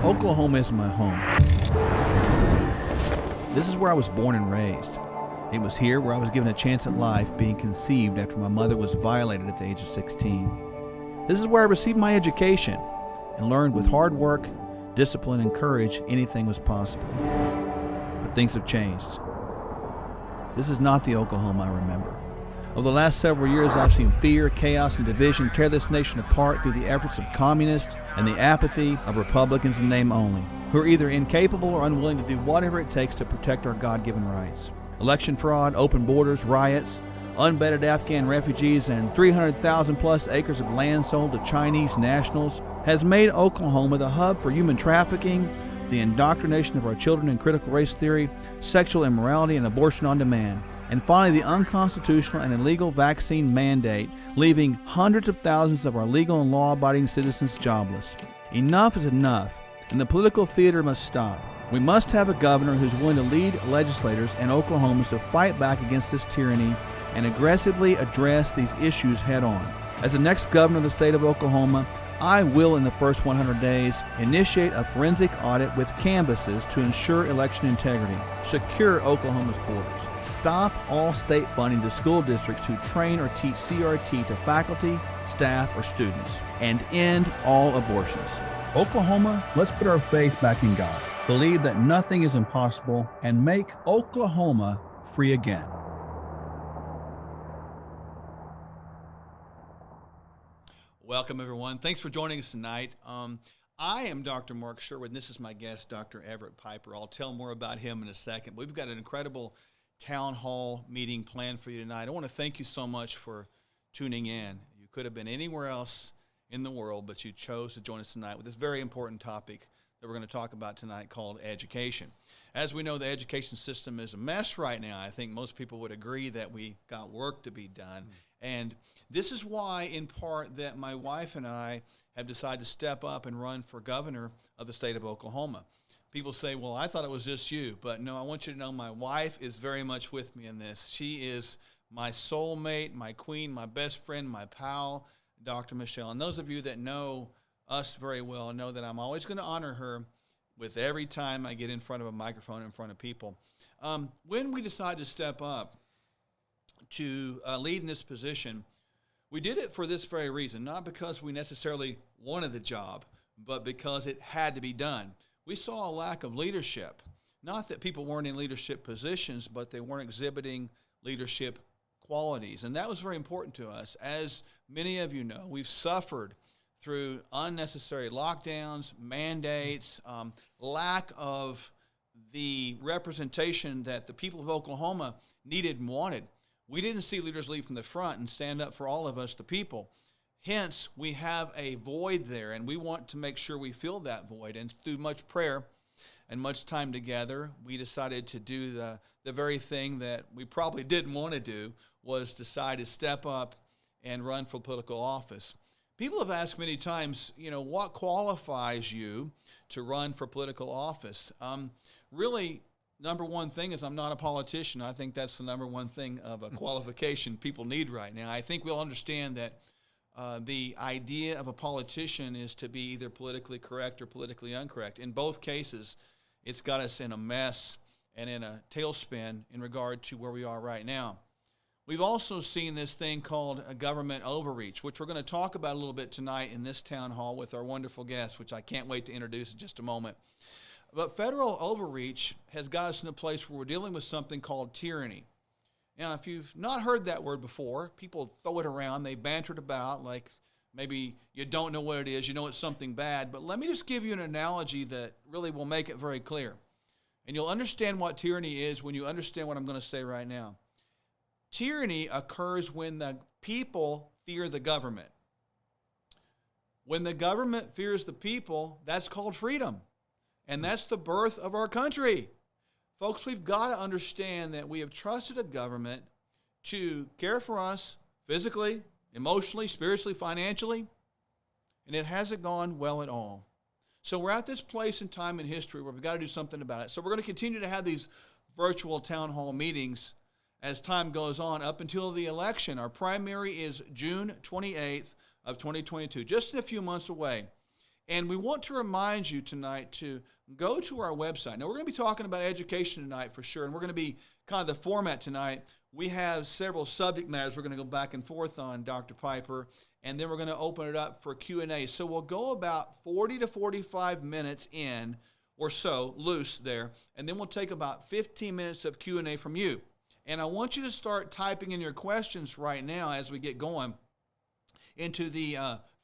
Oklahoma is my home. This is where I was born and raised. It was here where I was given a chance at life, being conceived after my mother was violated at the age of 16. This is where I received my education and learned with hard work, discipline, and courage anything was possible. But things have changed. This is not the Oklahoma I remember. Over the last several years, I've seen fear, chaos, and division tear this nation apart through the efforts of communists and the apathy of Republicans in name only, who are either incapable or unwilling to do whatever it takes to protect our God-given rights. Election fraud, open borders, riots, unvetted Afghan refugees, and 300,000 plus acres of land sold to Chinese nationals has made Oklahoma the hub for human trafficking, the indoctrination of our children in critical race theory, sexual immorality, and abortion on demand. And finally, the unconstitutional and illegal vaccine mandate, leaving hundreds of thousands of our legal and law-abiding citizens jobless. Enough is enough, and the political theater must stop. We must have a governor who's willing to lead legislators and Oklahomans to fight back against this tyranny and aggressively address these issues head-on. As the next governor of the state of Oklahoma, I will, in the first 100 days, initiate a forensic audit with canvases to ensure election integrity, secure Oklahoma's borders, stop all state funding to school districts who train or teach CRT to faculty, staff, or students, and end all abortions. Oklahoma, let's put our faith back in God, believe that nothing is impossible, and make Oklahoma free again. Welcome, everyone. Thanks for joining us tonight. I am Dr. Mark Sherwood, and this is my guest, Dr. Everett Piper. I'll tell more about him in a second. We've got an incredible town hall meeting planned for you tonight. I want to thank you so much for tuning in. You could have been anywhere else in the world, but you chose to join us tonight with this very important topic that we're going to talk about tonight called education. As we know, the education system is a mess right now. I think most people would agree that we got work to be done. And this is why, in part, that my wife and I have decided to step up and run for governor of the state of Oklahoma. People say, well, I thought it was just you. But no, I want you to know my wife is very much with me in this. She is my soulmate, my queen, my best friend, my pal, Dr. Michelle. And those of you that know us very well know that I'm always going to honor her with every time I get in front of a microphone in front of people. When we decided to step up to lead in this position, we did it for this very reason, not because we necessarily wanted the job, but because it had to be done. We saw a lack of leadership. Not that people weren't in leadership positions, but they weren't exhibiting leadership qualities. And that was very important to us. As many of you know, we've suffered through unnecessary lockdowns, mandates, lack of the representation that the people of Oklahoma needed and wanted. We didn't see leaders lead from the front and stand up for all of us, the people. Hence, we have a void there, and we want to make sure we fill that void. And through much prayer and much time together, we decided to do the very thing that we probably didn't want to do, was decide to step up and run for political office. People have asked many times, what qualifies you to run for political office? Really, number one thing is I'm not a politician. I think that's the number one thing of a qualification people need right now. I think we'll understand that the idea of a politician is to be either politically correct or politically incorrect. In both cases, it's got us in a mess and in a tailspin in regard to where we are right now. We've also seen this thing called a government overreach, which we're going to talk about a little bit tonight in this town hall with our wonderful guest, which I can't wait to introduce in just a moment. But federal overreach has got us in a place where we're dealing with something called tyranny. Now, if you've not heard that word before, people throw it around, they banter it about like maybe you don't know what it is, you know it's something bad. But let me just give you an analogy that really will make it very clear. And you'll understand what tyranny is when you understand what I'm going to say right now. Tyranny occurs when the people fear the government. When the government fears the people, that's called freedom. And that's the birth of our country. Folks, we've got to understand that we have trusted a government to care for us physically, emotionally, spiritually, financially, and it hasn't gone well at all. So we're at this place in time in history where we've got to do something about it. So we're going to continue to have these virtual town hall meetings as time goes on up until the election. Our primary is June 28th of 2022, just a few months away. And we want to remind you tonight to go to our website. Now, we're going to be talking about education tonight for sure, and we're going to be kind of the format tonight. We have several subject matters we're going to go back and forth on, Dr. Piper, and then we're going to open it up for Q&A. So we'll go about 40 to 45 minutes in or so, loose there, and then we'll take about 15 minutes of Q&A from you. And I want you to start typing in your questions right now as we get going into the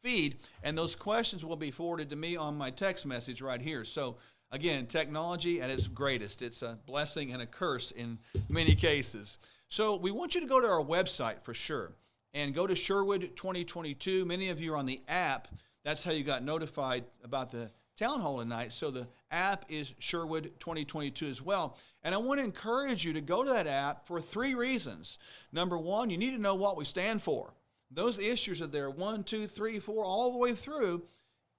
feed, and those questions will be forwarded to me on my text message right here. So again, technology at its greatest. It's a blessing and a curse in many cases. So we want you to go to our website for sure and go to Sherwood 2022. Many of you are on the app. That's how you got notified about the town hall tonight. So the app is Sherwood 2022 as well. And I want to encourage you to go to that app for 3 reasons. Number one, you need to know what we stand for. Those issues are there, 1, 2, 3, 4, all the way through,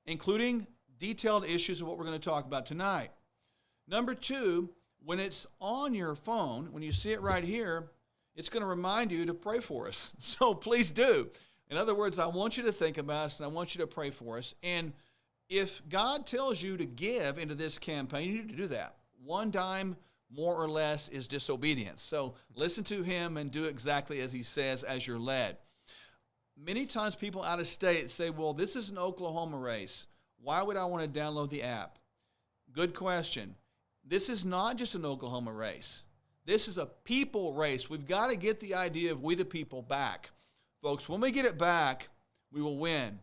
including detailed issues of what we're going to talk about tonight. Number 2, when it's on your phone, when you see it right here, it's going to remind you to pray for us. So please do. In other words, I want you to think about us, and I want you to pray for us. And if God tells you to give into this campaign, you need to do that. 1 dime more or less is disobedience. So listen to him and do exactly as he says as you're led. Many times people out of state say, well, this is an Oklahoma race. Why would I want to download the app? Good question. This is not just an Oklahoma race. This is a people race. We've got to get the idea of we the people back. Folks, when we get it back, we will win.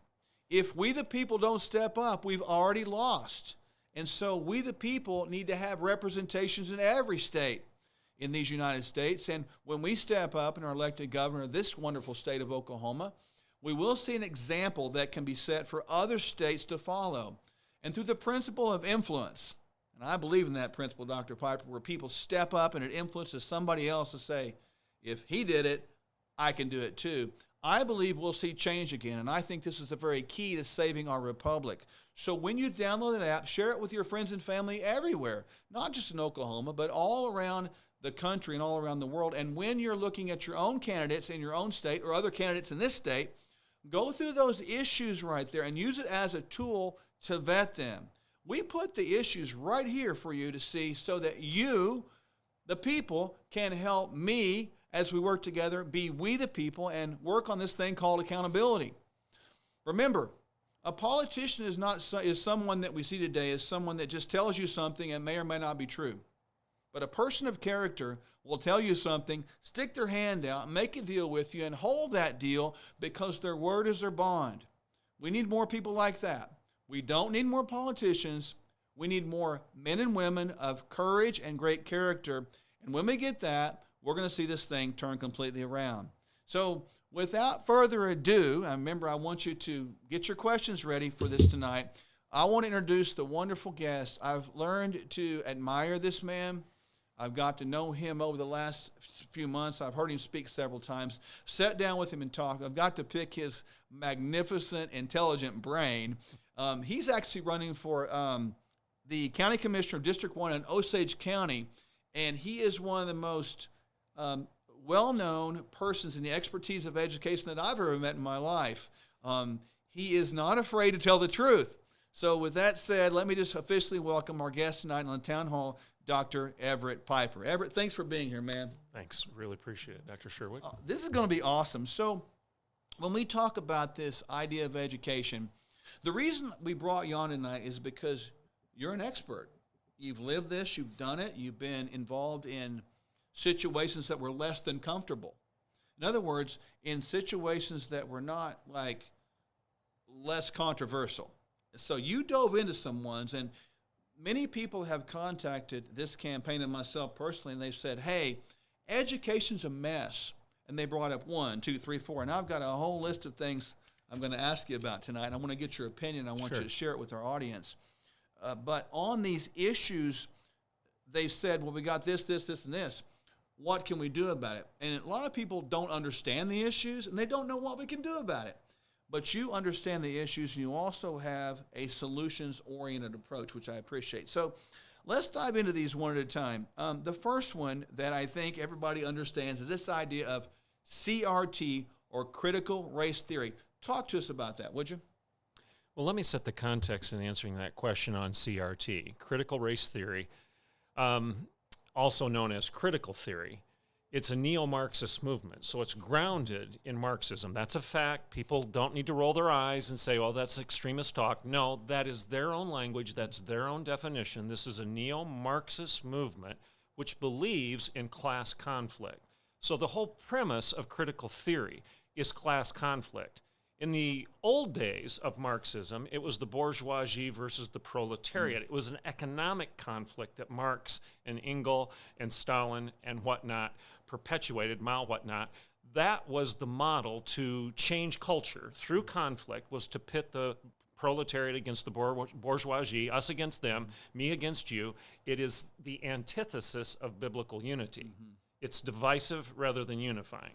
If we the people don't step up, we've already lost. And so we the people need to have representations in every state in these United States. And when we step up and are elected governor of this wonderful state of Oklahoma, we will see an example that can be set for other states to follow. And through the principle of influence, and I believe in that principle, Dr. Piper, where people step up and it influences somebody else to say, if he did it, I can do it too. I believe we'll see change again, and I think this is the very key to saving our republic. So when you download that app, share it with your friends and family everywhere, not just in Oklahoma, but all around the country and all around the world. And when you're looking at your own candidates in your own state or other candidates in this state, go through those issues right there and use it as a tool to vet them. We put the issues right here for you to see so that you, the people, can help me as we work together, be we the people, and work on this thing called accountability. Remember, a politician is someone that we see today as someone that just tells you something and may or may not be true. But a person of character will tell you something, stick their hand out, make a deal with you, and hold that deal because their word is their bond. We need more people like that. We don't need more politicians. We need more men and women of courage and great character. And when we get that, we're going to see this thing turn completely around. So without further ado, I want you to get your questions ready for this tonight. I want to introduce the wonderful guest. I've learned to admire this man. I've got to know him over the last few months. I've heard him speak several times, sat down with him and talked. I've got to pick his magnificent, intelligent brain. He's actually running for the county commissioner of District 1 in Osage County, and he is one of the most well-known persons in the expertise of education that I've ever met in my life. He is not afraid to tell the truth. So with that said, let me just officially welcome our guest tonight on the Town Hall, Dr. Everett Piper. Everett, thanks for being here, man. Thanks. Really appreciate it, Dr. Sherwood. This is going to be awesome. So when we talk about this idea of education, the reason we brought you on tonight is because you're an expert. You've lived this, you've done it, you've been involved in situations that were less than comfortable. In other words, in situations that were not like less controversial. So you dove into some ones, and many people have contacted this campaign and myself personally, and they've said, hey, education's a mess. And they brought up 1, 2, 3, 4, and I've got a whole list of things I'm going to ask you about tonight. I want to get your opinion. I want you to share it with our audience. But on these issues, they've said, well, we got this, this, this, and this. What can we do about it? And a lot of people don't understand the issues, and they don't know what we can do about it. But you understand the issues, and you also have a solutions-oriented approach, which I appreciate. So let's dive into these one at a time. The first one that I think everybody understands is this idea of CRT, or critical race theory. Talk to us about that, would you? Well, let me set the context in answering that question on CRT, critical race theory, also known as critical theory. It's a neo-Marxist movement, so it's grounded in Marxism. That's a fact. People don't need to roll their eyes and say, oh, that's extremist talk. No, that is their own language. That's their own definition. This is a neo-Marxist movement which believes in class conflict. So the whole premise of critical theory is class conflict. In the old days of Marxism, it was the bourgeoisie versus the proletariat. It was an economic conflict that Marx and Engels and Stalin and whatnot perpetuated, Mao whatnot. That was the model to change culture through conflict, was to pit the proletariat against the bourgeoisie, us against them, me against you. It is the antithesis of biblical unity. It's divisive rather than unifying.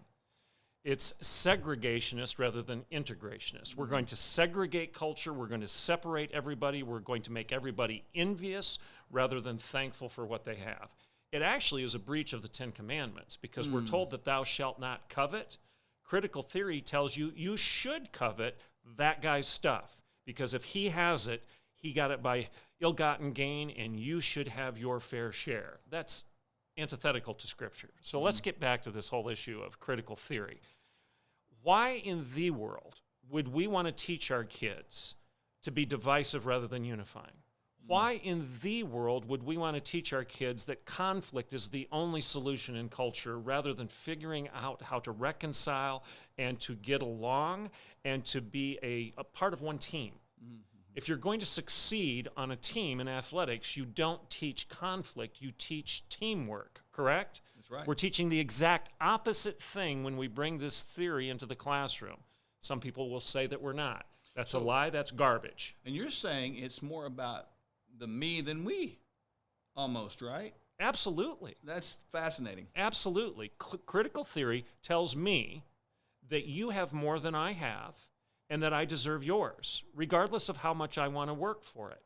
It's segregationist rather than integrationist. We're going to segregate culture. We're going to separate everybody. We're going to make everybody envious rather than thankful for what they have. It actually is a breach of the Ten Commandments because we're told that thou shalt not covet. Critical theory tells you you should covet that guy's stuff because if he has it, he got it by ill-gotten gain and you should have your fair share. That's antithetical to Scripture. So let's get back to this whole issue of critical theory. Why in the world would we want to teach our kids to be divisive rather than unifying? Why in the world would we want to teach our kids that conflict is the only solution in culture rather than figuring out how to reconcile and to get along and to be a part of one team? If you're going to succeed on a team in athletics, you don't teach conflict, you teach teamwork, correct? That's right. We're teaching the exact opposite thing when we bring this theory into the classroom. Some people will say that we're not. That's a lie, that's garbage. And you're saying it's more about the me than we, almost, right? Absolutely. That's fascinating. Absolutely. Critical theory tells me that you have more than I have, and that I deserve yours, regardless of how much I want to work for it.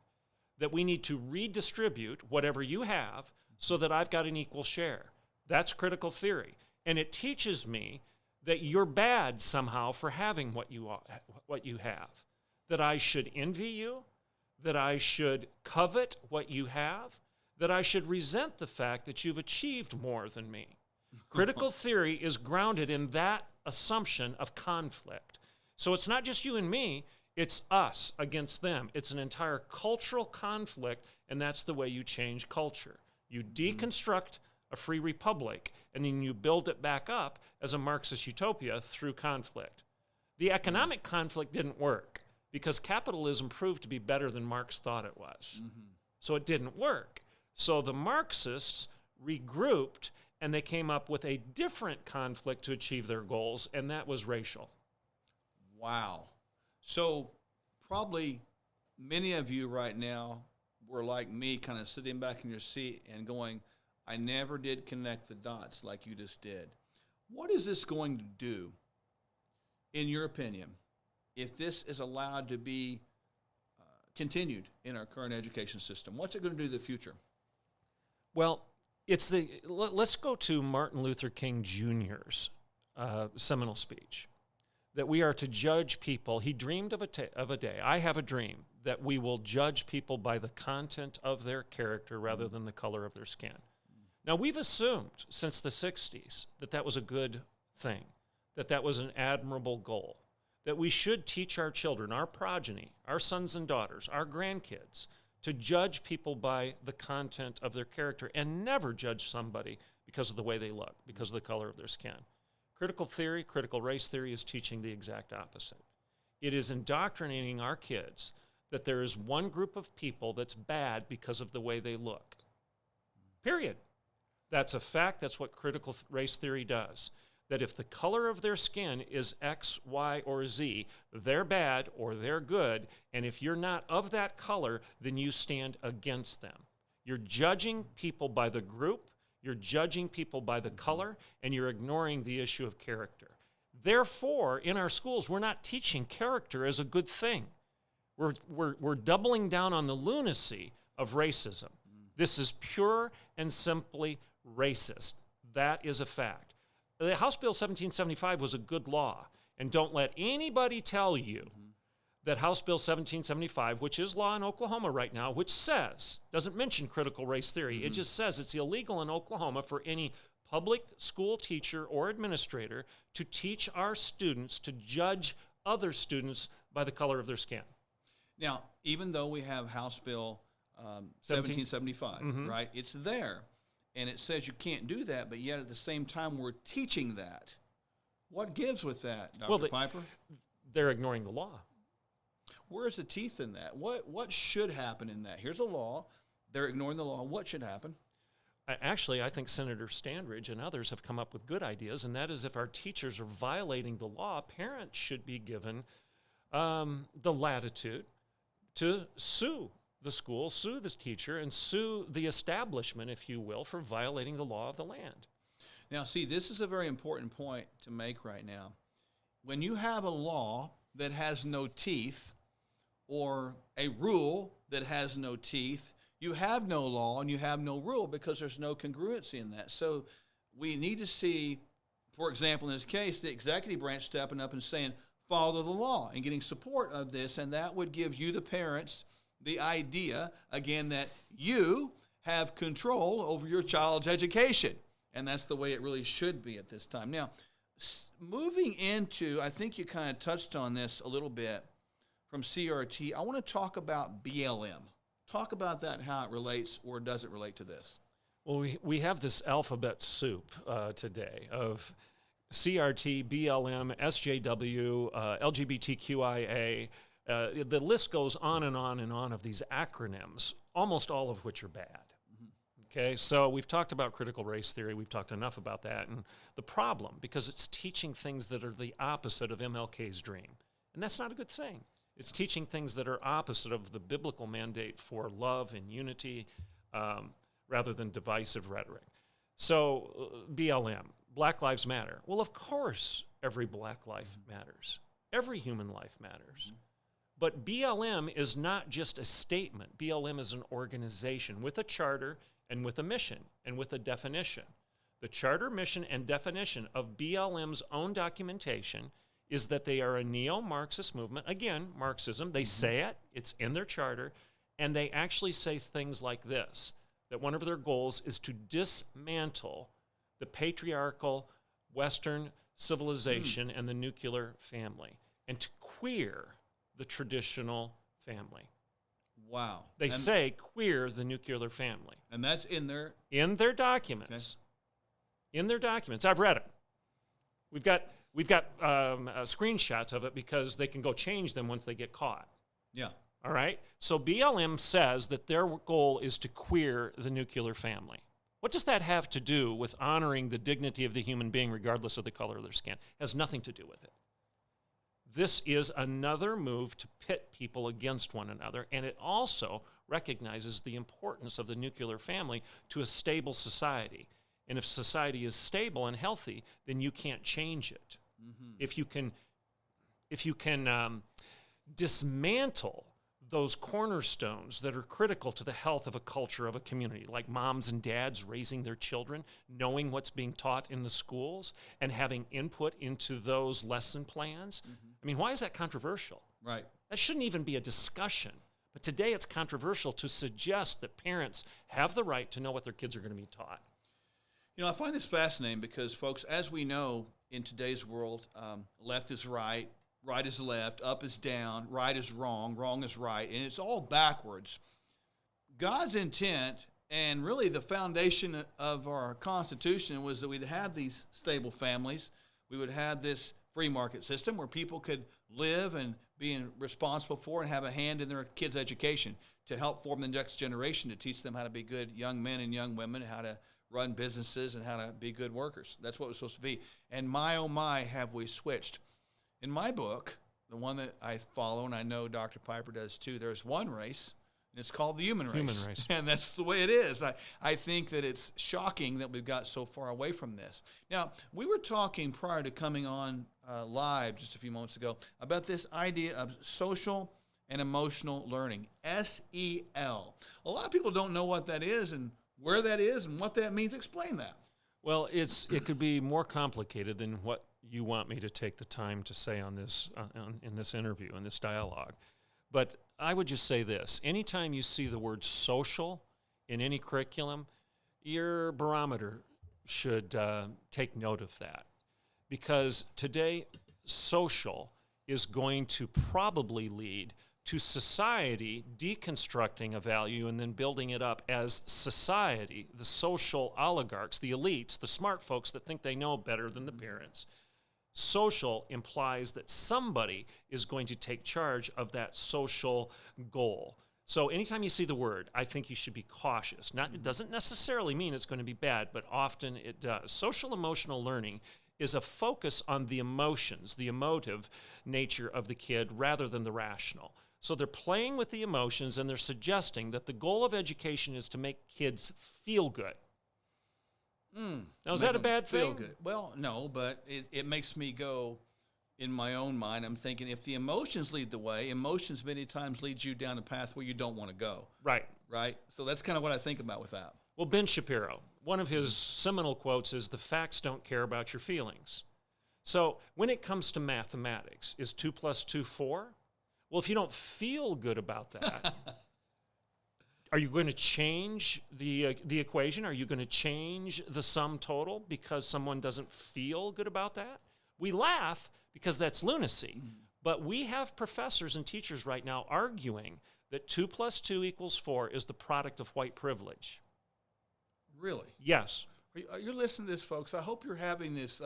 That we need to redistribute whatever you have so that I've got an equal share. That's critical theory. And it teaches me that you're bad somehow for having what you have. That I should envy you, that I should covet what you have, that I should resent the fact that you've achieved more than me. Critical theory is grounded in that assumption of conflict. So it's not just you and me, it's us against them. It's an entire cultural conflict, and that's the way you change culture. You deconstruct a free republic, and then you build it back up as a Marxist utopia through conflict. The economic conflict didn't work because capitalism proved to be better than Marx thought it was. So it didn't work. So the Marxists regrouped, and they came up with a different conflict to achieve their goals, and that was racial. Wow. So probably many of you right now were like me, kind of sitting back in your seat and going, I never did connect the dots like you just did. What is this going to do, in your opinion, if this is allowed to be continued in our current education system? What's it going to do in the future? Well, let's go to Martin Luther King Jr.'s seminal speech. That we are to judge people. He dreamed of a day. I have a dream that we will judge people by the content of their character rather than the color of their skin. Now, we've assumed since the 60s that that was a good thing, that that was an admirable goal, that we should teach our children, our progeny, our sons and daughters, our grandkids, to judge people by the content of their character and never judge somebody because of the way they look, because of the color of their skin. Critical theory, critical race theory is teaching the exact opposite. It is indoctrinating our kids that there is one group of people that's bad because of the way they look. Period. That's a fact. That's what critical race theory does. That if the color of their skin is X, Y, or Z, they're bad or they're good, and if you're not of that color, then you stand against them. You're judging people by the group, you're judging people by the color, and you're ignoring the issue of character. Therefore, in our schools, we're not teaching character as a good thing. We're doubling down on the lunacy of racism. This is pure and simply racist. That is a fact. The House Bill 1775 was a good law, and don't let anybody tell you that House Bill 1775, which is law in Oklahoma right now, which says, doesn't mention critical race theory, it just says it's illegal in Oklahoma for any public school teacher or administrator to teach our students to judge other students by the color of their skin. Now, even though we have House Bill 1775, right, it's there, and it says you can't do that, but yet at the same time we're teaching that. What gives with that, Dr. Piper? They're ignoring the law. Where's the teeth in that? What should happen in that? Here's a law. They're ignoring the law. What should happen? Actually, I think Senator Standridge and others have come up with good ideas, and that is if our teachers are violating the law, parents should be given the latitude to sue the school, sue the teacher, and sue the establishment, if you will, for violating the law of the land. Now, see, this is a very important point to make right now. When you have a law that has no teeth or a rule that has no teeth, you have no law and you have no rule because there's no congruency in that. So we need to see, for example, in this case, the executive branch stepping up and saying, follow the law and getting support of this, and that would give you, the parents, the idea, again, that you have control over your child's education. And that's the way it really should be at this time. Now, moving into, I think you kind of touched on this a little bit from CRT, I want to talk about BLM. Talk about that and how it relates or doesn't relate to this. Well, we have this alphabet soup today of CRT, BLM, SJW, LGBTQIA. The list goes on and on and on of these acronyms, almost all of which are bad. Okay, so we've talked about critical race theory. We've talked enough about that. And the problem, because it's teaching things that are the opposite of MLK's dream. And that's not a good thing. It's teaching things that are opposite of the biblical mandate for love and unity rather than divisive rhetoric. So BLM, Black Lives Matter. Well, of course, every black life matters. Every human life matters. But BLM is not just a statement. BLM is an organization with a charter and with a mission and with a definition. The charter, mission, and definition of BLM's own documentation is that they are a neo-Marxist movement. Again, Marxism, they say it, it's in their charter, and they actually say things like this, that one of their goals is to dismantle the patriarchal Western civilization and the nuclear family, and to queer the traditional family. Wow. They say queer the nuclear family. And that's in their documents. Okay. In their documents. I've read it. We've got screenshots of it because they can go change them once they get caught. Yeah. All right? So BLM says that their goal is to queer the nuclear family. What does that have to do with honoring the dignity of the human being regardless of the color of their skin? It has nothing to do with it. This is another move to pit people against one another, and it also recognizes the importance of the nuclear family to a stable society. And if society is stable and healthy, then you can't change it. If you can dismantle those cornerstones that are critical to the health of a culture, of a community, like moms and dads raising their children, knowing what's being taught in the schools, and having input into those lesson plans. I mean, why is that controversial? Right. That shouldn't even be a discussion. But today it's controversial to suggest that parents have the right to know what their kids are going to be taught. You know, I find this fascinating because, folks, as we know in today's world, left is right, right is left, up is down, right is wrong, wrong is right, and it's all backwards. God's intent and really the foundation of our Constitution was that we'd have these stable families. We would have this free market system where people could live and be responsible for and have a hand in their kids' education to help form the next generation, to teach them how to be good young men and young women, how to run businesses and how to be good workers. That's what it was supposed to be. And my, oh my, have we switched. In my book, the one that I follow, and I know Dr. Piper does too, there's one race, and it's called the human race. Human race. And that's the way it is. I think that it's shocking that we've got so far away from this. Now, we were talking prior to coming on live just a few moments ago about this idea of social and emotional learning, SEL. A lot of people don't know what that is and where that is and what that means. Explain that. Well, it could be more complicated than what you want me to take the time to say on this in this interview, in this dialogue. But I would just say this. Anytime you see the word social in any curriculum, your barometer should take note of that. Because today, social is going to probably lead to society deconstructing a value and then building it up as society, the social oligarchs, the elites, the smart folks that think they know better than the parents. Social implies that somebody is going to take charge of that social goal. So anytime you see the word, I think you should be cautious. It doesn't necessarily mean it's going to be bad, but often it does. Social emotional learning is a focus on the emotions, the emotive nature of the kid rather than the rational. So they're playing with the emotions and they're suggesting that the goal of education is to make kids feel good. Now, is that a bad thing? Feel good. Well, no, but it makes me go in my own mind. I'm thinking if the emotions lead the way, emotions many times lead you down a path where you don't want to go. Right. Right? So that's kind of what I think about with that. Well, Ben Shapiro, one of his seminal quotes is, "The facts don't care about your feelings." So when it comes to mathematics, is 2 + 2 4? Well, if you don't feel good about that, are you going to change the equation? Are you going to change the sum total because someone doesn't feel good about that? We laugh because that's lunacy. But we have professors and teachers right now arguing that 2 + 2 = 4 is the product of white privilege. Really? Yes. You're listening to this, folks. I hope you're having this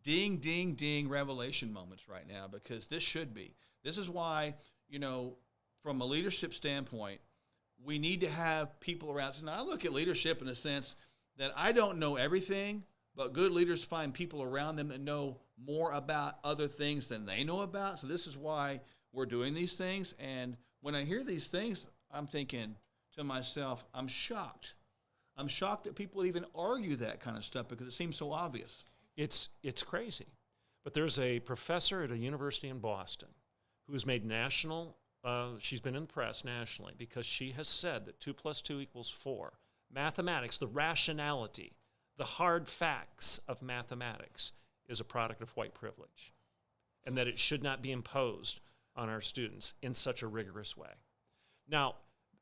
ding, ding, ding revelation moments right now, because this should be. This is why, from a leadership standpoint, we need to have people around. So now I look at leadership in the sense that I don't know everything, but good leaders find people around them that know more about other things than they know about. So this is why we're doing these things. And when I hear these things, I'm thinking to myself, I'm shocked. I'm shocked that people even argue that kind of stuff because it seems so obvious. It's crazy. But there's a professor at a university in Boston who has made national, she's been in the press nationally because she has said that 2 + 2 = 4. Mathematics, the rationality, the hard facts of mathematics is a product of white privilege, and that it should not be imposed on our students in such a rigorous way. Now,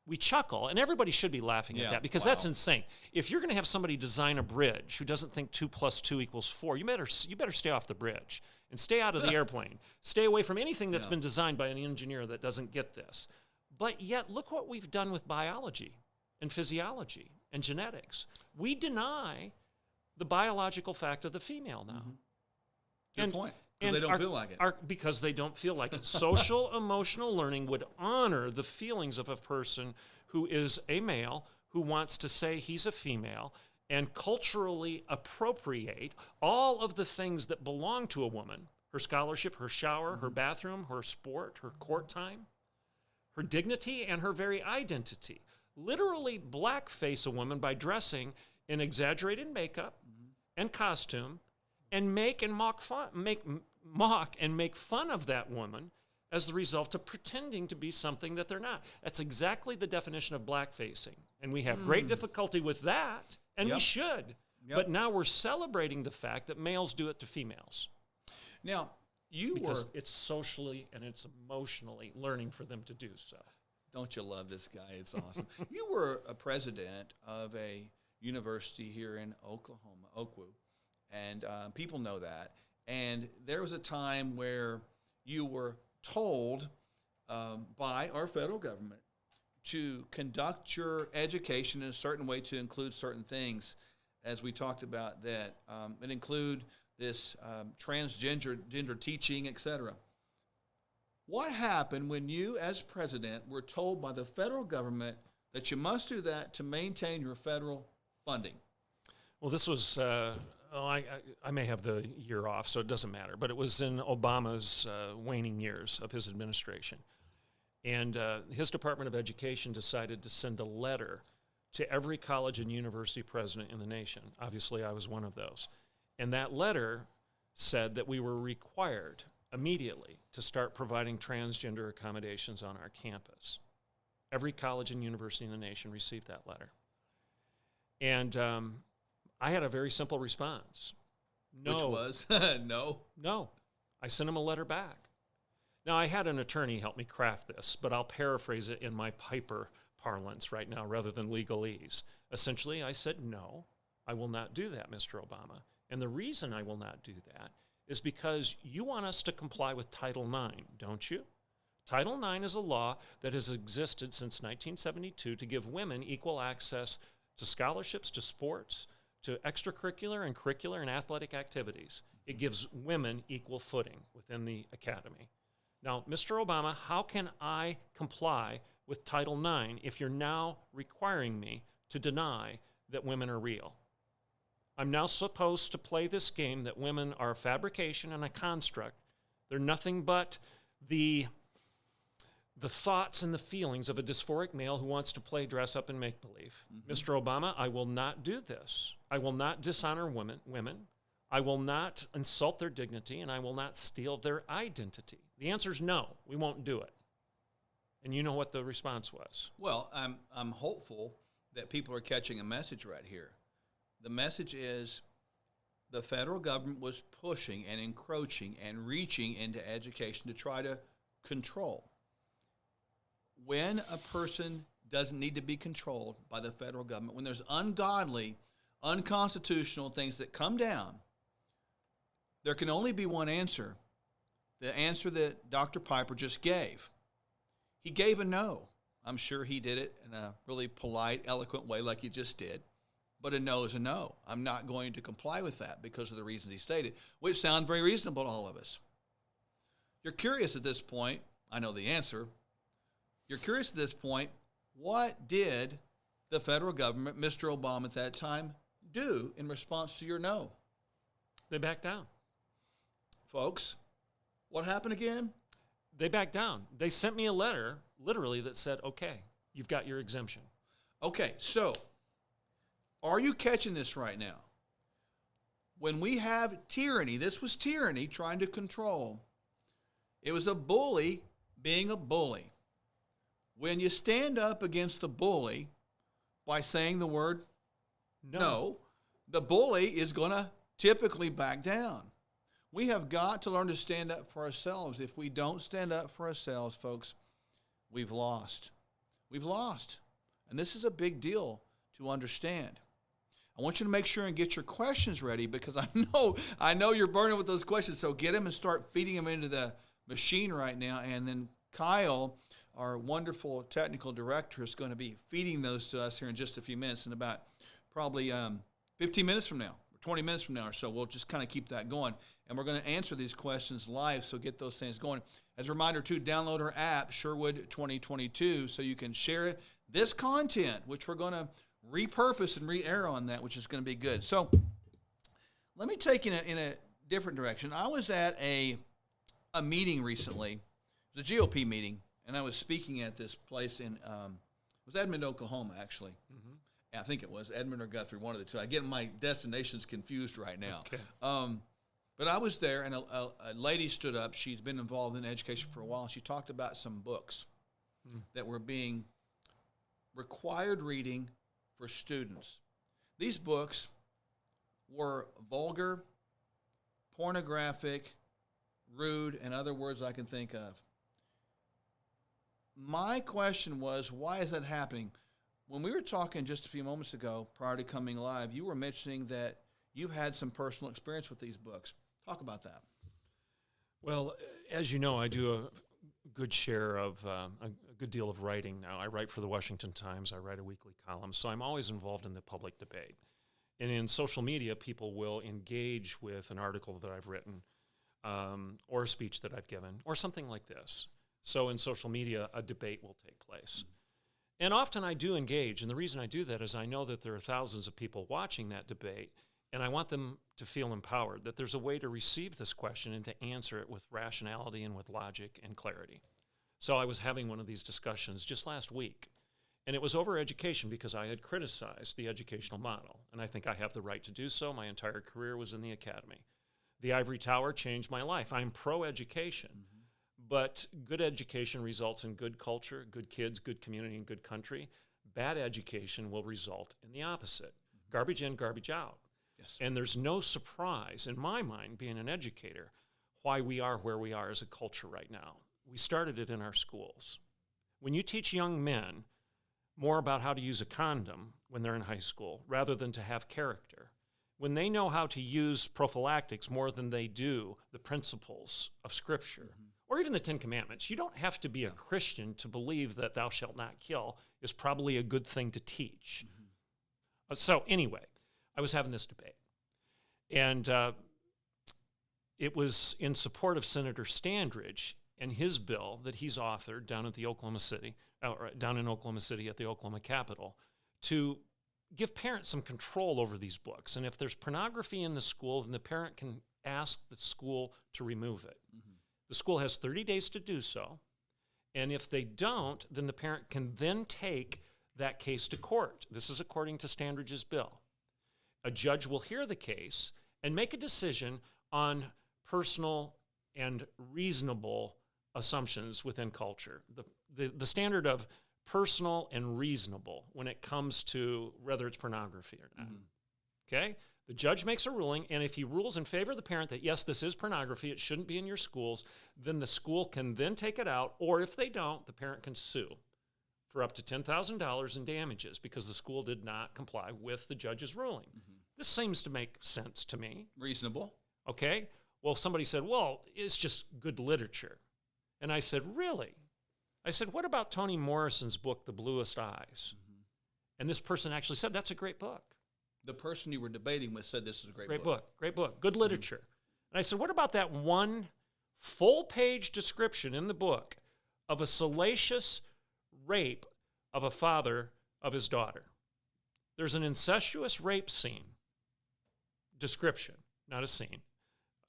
we chuckle, and everybody should be laughing at that because that's insane. If you're going to have somebody design a bridge who doesn't think 2 + 2 = 4, you better stay off the bridge and stay out of the airplane. Stay away from anything that's been designed by an engineer that doesn't get this. But yet, look what we've done with biology and physiology and genetics. We deny the biological fact of the female now. Good point. Because they don't feel like it. Because they don't feel like it. Social emotional learning would honor the feelings of a person who is a male, who wants to say he's a female, and culturally appropriate all of the things that belong to a woman: her scholarship, her shower, her bathroom, her sport, her court time, her dignity, and her very identity. Literally blackface a woman by dressing in exaggerated makeup and costume, and make and mock and make fun of that woman as the result of pretending to be something that they're not. That's exactly the definition of blackfacing. And we have great difficulty with that, and we should. But now we're celebrating the fact that males do it to females. Now, because it's socially and it's emotionally learning for them to do so. Don't you love this guy? It's awesome. You were a president of a university here in Oklahoma, Oakwoo, and people know that. And there was a time where you were told by our federal government to conduct your education in a certain way, to include certain things, as we talked about, that it include this transgender teaching, etc. What happened when you, as president, were told by the federal government that you must do that to maintain your federal funding? Well, this was, I may have the year off, so it doesn't matter, but it was in Obama's waning years of his administration. And his Department of Education decided to send a letter to every college and university president in the nation. Obviously, I was one of those. And that letter said that we were required immediately to start providing transgender accommodations on our campus. Every college and university in the nation received that letter. And I had a very simple response. No. Which was no. No. I sent him a letter back. Now, I had an attorney help me craft this, but I'll paraphrase it in my Piper parlance right now rather than legalese. Essentially, I said, no, I will not do that, Mr. Obama. And the reason I will not do that is because you want us to comply with Title IX, don't you? Title IX is a law that has existed since 1972 to give women equal access to scholarships, to sports, to extracurricular and curricular and athletic activities. It gives women equal footing within the academy. Now, Mr. Obama, how can I comply with Title IX if you're now requiring me to deny that women are real? I'm now supposed to play this game that women are a fabrication and a construct. They're nothing but the thoughts and the feelings of a dysphoric male who wants to play dress up and make believe. Mr. Obama, I will not do this. I will not dishonor women. I will not insult their dignity, and I will not steal their identity. The answer is no, we won't do it. And you know what the response was. Well, I'm hopeful that people are catching a message right here. The message is the federal government was pushing and encroaching and reaching into education to try to control. When a person doesn't need to be controlled by the federal government, when there's ungodly, unconstitutional things that come down, there can only be one answer, the answer that Dr. Piper just gave. He gave a no. I'm sure he did it in a really polite, eloquent way like he just did. But a no is a no. I'm not going to comply with that because of the reasons he stated, which sound very reasonable to all of us. You're curious at this point. I know the answer. You're curious at this point, what did the federal government, Mr. Obama at that time, do in response to your no? They backed down. Folks, what happened again? They backed down. They sent me a letter, literally, that said, okay, you've got your exemption. Okay, so are you catching this right now? When we have tyranny, this was tyranny trying to control. It was a bully being a bully. When you stand up against the bully by saying the word no, the bully is going to typically back down. We have got to learn to stand up for ourselves. If we don't stand up for ourselves, folks, we've lost. We've lost. And this is a big deal to understand. I want you to make sure and get your questions ready because I know you're burning with those questions. So get them and start feeding them into the machine right now. And then Kyle, our wonderful technical director, is going to be feeding those to us here in just a few minutes, in about probably 15 minutes from now, or 20 minutes from now or so. We'll just kind of keep that going. And we're going to answer these questions live, so get those things going. As a reminder, too, download our app, Sherwood 2022, so you can share this content, which we're going to repurpose and re-air on that, which is going to be good. So let me take in a different direction. I was at a meeting recently. It was a GOP meeting, and I was speaking at this place in it was Edmond, Oklahoma, actually. Mm-hmm. I think it was Edmond or Guthrie, one of the two. I get my destinations confused right now. Okay. But I was there, and a lady stood up. She's been involved in education for a while. She talked about some books that were being required reading for students. These books were vulgar, pornographic, rude, and other words I can think of. My question was, why is that happening? When we were talking just a few moments ago, prior to coming live, you were mentioning that you've had some personal experience with these books. Talk about that. Well, as you know, I do a good share of a good deal of writing now. I write for the Washington Times. I write a weekly column, so I'm always involved in the public debate. And in social media, people will engage with an article that I've written or a speech that I've given or something like this. So in social media, a debate will take place. And often I do engage, and the reason I do that is I know that there are thousands of people watching that debate, and I want them to feel empowered, that there's a way to receive this question and to answer it with rationality and with logic and clarity. So I was having one of these discussions just last week, and it was over education because I had criticized the educational model, and I think I have the right to do so. My entire career was in the academy. The ivory tower changed my life. I'm pro-education, but good education results in good culture, good kids, good community, and good country. Bad education will result in the opposite. Garbage in, garbage out. Yes. And there's no surprise, in my mind, being an educator, why we are where we are as a culture right now. We started it in our schools. When you teach young men more about how to use a condom when they're in high school rather than to have character, when they know how to use prophylactics more than they do the principles of Scripture, or even the Ten Commandments, you don't have to be a Christian to believe that thou shalt not kill is probably a good thing to teach. So anyway, I was having this debate. And it was in support of Senator Standridge and his bill that he's authored down at the Oklahoma City, down in Oklahoma City at the Oklahoma Capitol, to give parents some control over these books. And if there's pornography in the school, then the parent can ask the school to remove it. The school has 30 days to do so. And if they don't, then the parent can then take that case to court. This is according to Standridge's bill. A judge will hear the case and make a decision on personal and reasonable assumptions within culture. The standard of personal and reasonable when it comes to whether it's pornography or not. Okay? The judge makes a ruling, and if he rules in favor of the parent that, yes, this is pornography, it shouldn't be in your schools, then the school can then take it out, or if they don't, the parent can sue for up to $10,000 in damages because the school did not comply with the judge's ruling. This seems to make sense to me. Reasonable. Okay? Well, somebody said, well, it's just good literature. And I said, really? I said, what about Toni Morrison's book, The Bluest Eyes? And this person actually said, that's a great book. The person you were debating with said this is a great book. Great book. Good literature. And I said, what about that one full-page description in the book of a salacious rape of a father of his daughter? There's an incestuous rape scene. Description, not a scene.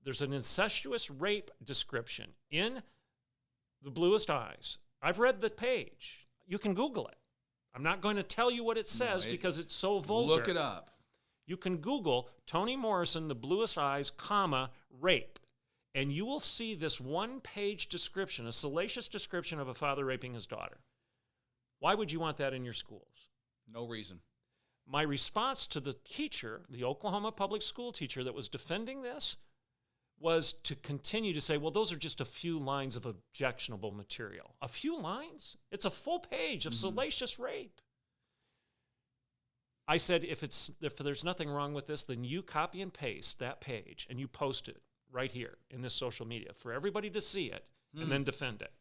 There's an incestuous rape description in The Bluest Eyes. I've read the page. You can Google it. I'm not going to tell you what it says because it's so vulgar. Look it up. You can Google Toni Morrison, The Bluest Eyes, comma, rape, and you will see this one-page description, a salacious description of a father raping his daughter. Why would you want that in your schools? No reason. My response to the teacher, the Oklahoma public school teacher that was defending this, was to continue to say, well, those are just a few lines of objectionable material. A few lines? It's a full page of salacious rape. I said, if there's nothing wrong with this, then you copy and paste that page and you post it right here in this social media for everybody to see it and then defend it.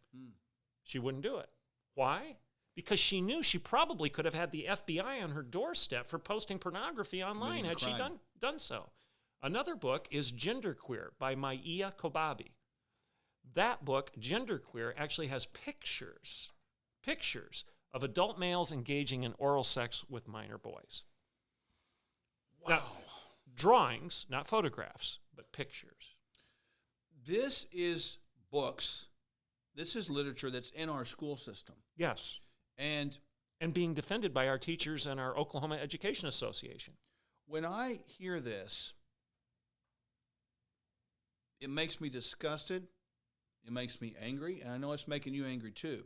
She wouldn't do it. Why? Because she knew she probably could have had the FBI on her doorstep for posting pornography online had she done so. Another book is Genderqueer by Maia Kobabe. That book, Genderqueer, actually has pictures of adult males engaging in oral sex with minor boys. Wow. Now, drawings, not photographs, but pictures. This is books. This is literature that's in our school system. Yes. And being defended by our teachers and our Oklahoma Education Association. When I hear this, it makes me disgusted. It makes me angry. And I know it's making you angry too.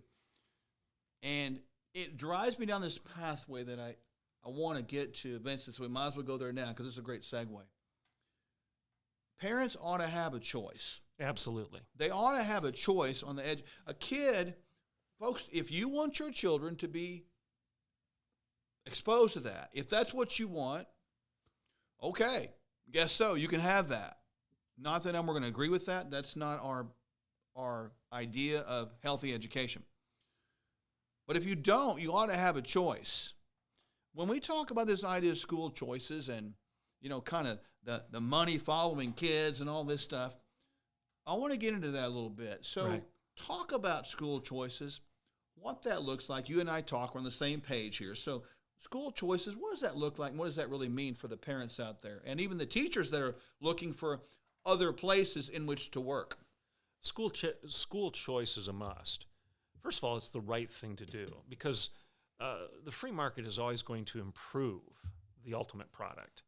And it drives me down this pathway that I want to get to eventually, so we might as well go there now because this is a great segue. Parents ought to have a choice. Absolutely. They ought to have a choice on the edge. A kid, folks, if you want your children to be exposed to that, if that's what you want, okay, guess so. You can have that. Not that we're going to agree with that. That's not our idea of healthy education. But if you don't, you ought to have a choice. When we talk about this idea of school choices and, kind of the money following kids and all this stuff, I want to get into that a little bit. So talk about school choices, what that looks like. You and I talk, we're on the same page here. So school choices, what does that look like? And what does that really mean for the parents out there? And even the teachers that are looking for other places in which to work. School choice is a must. First of all, it's the right thing to do because the free market is always going to improve the ultimate product.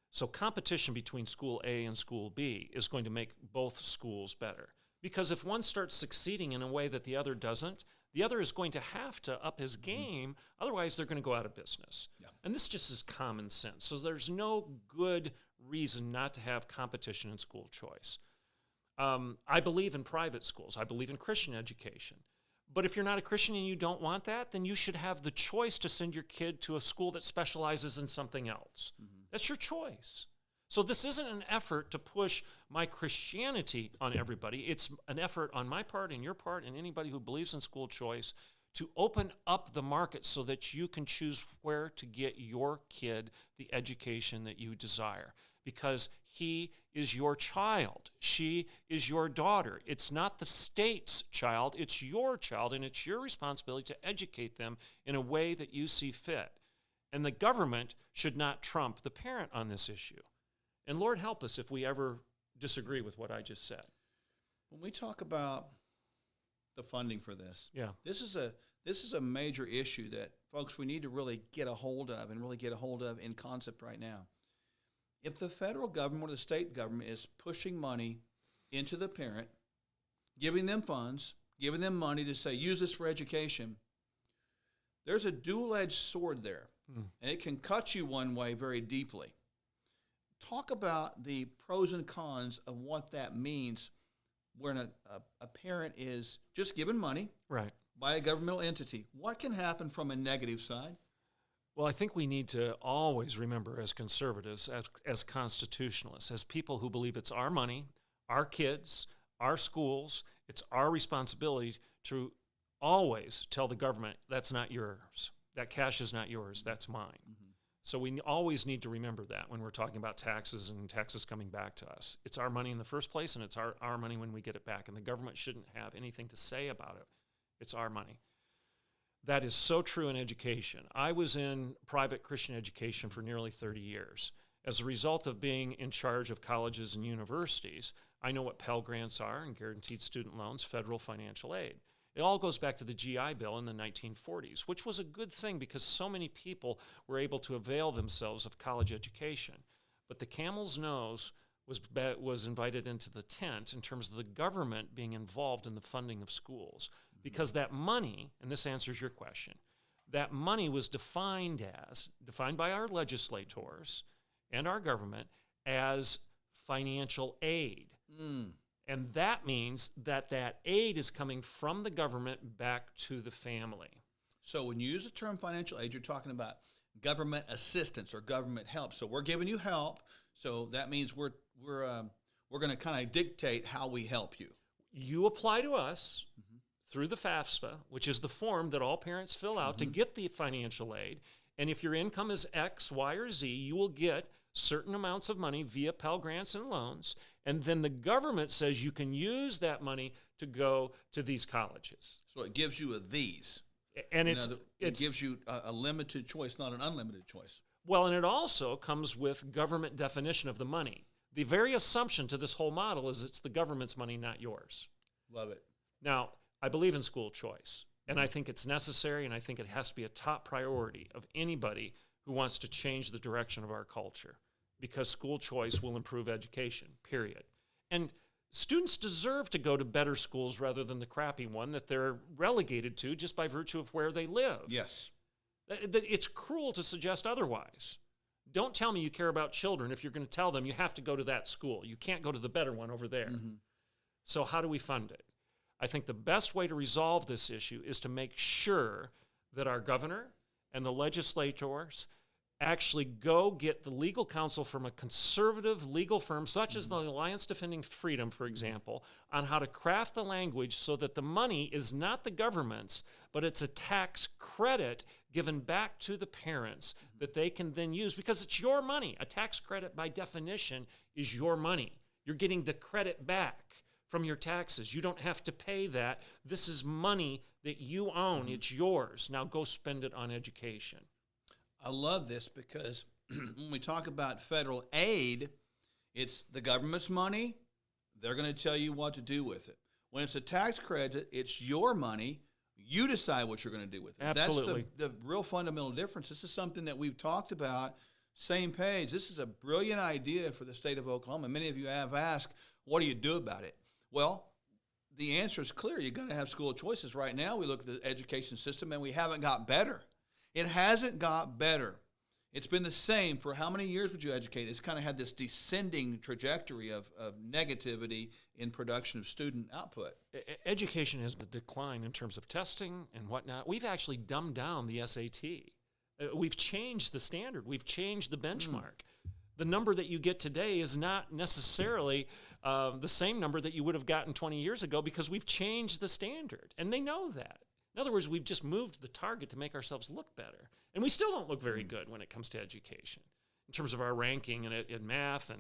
So competition between school A and school B is going to make both schools better. Because if one starts succeeding in a way that the other doesn't, The other is going to have to up his game, otherwise they're going to go out of business. Yeah. And this just is common sense. So there's no good reason not to have competition in school choice. I believe in private schools. I believe in Christian education. But if you're not a Christian and you don't want that, then you should have the choice to send your kid to a school that specializes in something else. That's your choice. So this isn't an effort to push my Christianity on everybody. It's an effort on my part and your part and anybody who believes in school choice to open up the market so that you can choose where to get your kid the education that you desire. Because he is your child. She is your daughter. It's not the state's child. It's your child, and it's your responsibility to educate them in a way that you see fit. And the government should not trump the parent on this issue. And Lord help us if we ever disagree with what I just said. When we talk about the funding for this, Yeah. this is a major issue that, folks, we need to really get a hold of in concept right now. If the federal government or the state government is pushing money into the parent, giving them funds, giving them money to say, use this for education, there's a dual-edged sword there, and it can cut you one way very deeply. Talk about the pros and cons of what that means when a parent is just given money Right. by a governmental entity. What can happen from a negative side? Well, I think we need to always remember as conservatives, as constitutionalists, as people who believe it's our money, our kids, our schools, it's our responsibility to always tell the government, that's not yours. That cash is not yours. That's mine. So we always need to remember that when we're talking about taxes and taxes coming back to us. It's our money in the first place, and it's our money when we get it back. And the government shouldn't have anything to say about it. It's our money. That is so true in education. I was in private Christian education for nearly 30 years. As a result of being in charge of colleges and universities, I know what Pell Grants are and guaranteed student loans, federal financial aid. It all goes back to the GI Bill in the 1940s, which was a good thing because so many people were able to avail themselves of college education. But the camel's nose was invited into the tent in terms of the government being involved in the funding of schools. Because that money, and this answers your question, that money was defined by our legislators and our government as financial aid. And that means that aid is coming from the government back to the family. So when you use the term financial aid, you're talking about government assistance or government help. So we're giving you help. So that means we're going to kind of dictate how we help you. You apply to us through the FAFSA, which is the form that all parents fill out to get the financial aid. And if your income is X, Y, or Z, you will get certain amounts of money via Pell Grants and loans. And then the government says you can use that money to go to these colleges. So it gives you a these. And it gives you a limited choice, not an unlimited choice. Well, and it also comes with government definition of the money. The very assumption to this whole model is it's the government's money, not yours. Love it. Now, I believe in school choice, and I think it's necessary, and I think it has to be a top priority of anybody who wants to change the direction of our culture, because school choice will improve education, period. And students deserve to go to better schools rather than the crappy one that they're relegated to just by virtue of where they live. Yes. It's cruel to suggest otherwise. Don't tell me you care about children if you're going to tell them you have to go to that school. You can't go to the better one over there. So how do we fund it? I think the best way to resolve this issue is to make sure that our governor and the legislators actually go get the legal counsel from a conservative legal firm, such as the Alliance Defending Freedom, for example, on how to craft the language so that the money is not the government's, but it's a tax credit given back to the parents that they can then use, because it's your money. A tax credit, by definition, is your money. You're getting the credit back from your taxes. You don't have to pay that. This is money that you own. It's yours. Now go spend it on education. I love this because when we talk about federal aid, it's the government's money. They're going to tell you what to do with it. When it's a tax credit, it's your money. You decide what you're going to do with it. Absolutely. That's the real fundamental difference. This is something that we've talked about, same page. This is a brilliant idea for the state of Oklahoma. Many of you have asked, what do you do about it? Well, the answer is clear. You're going to have school choices. Right now, we look at the education system, and we haven't got better. It hasn't got better. It's been the same for how many years would you educate? It's kind of had this descending trajectory of negativity in production of student output. Education has been decline in terms of testing and whatnot. We've actually dumbed down the SAT. We've changed the standard. We've changed the benchmark. The number that you get today is not necessarily the same number that you would have gotten 20 years ago because we've changed the standard, and they know that. In other words, we've just moved the target to make ourselves look better. And we still don't look very good when it comes to education in terms of our ranking in math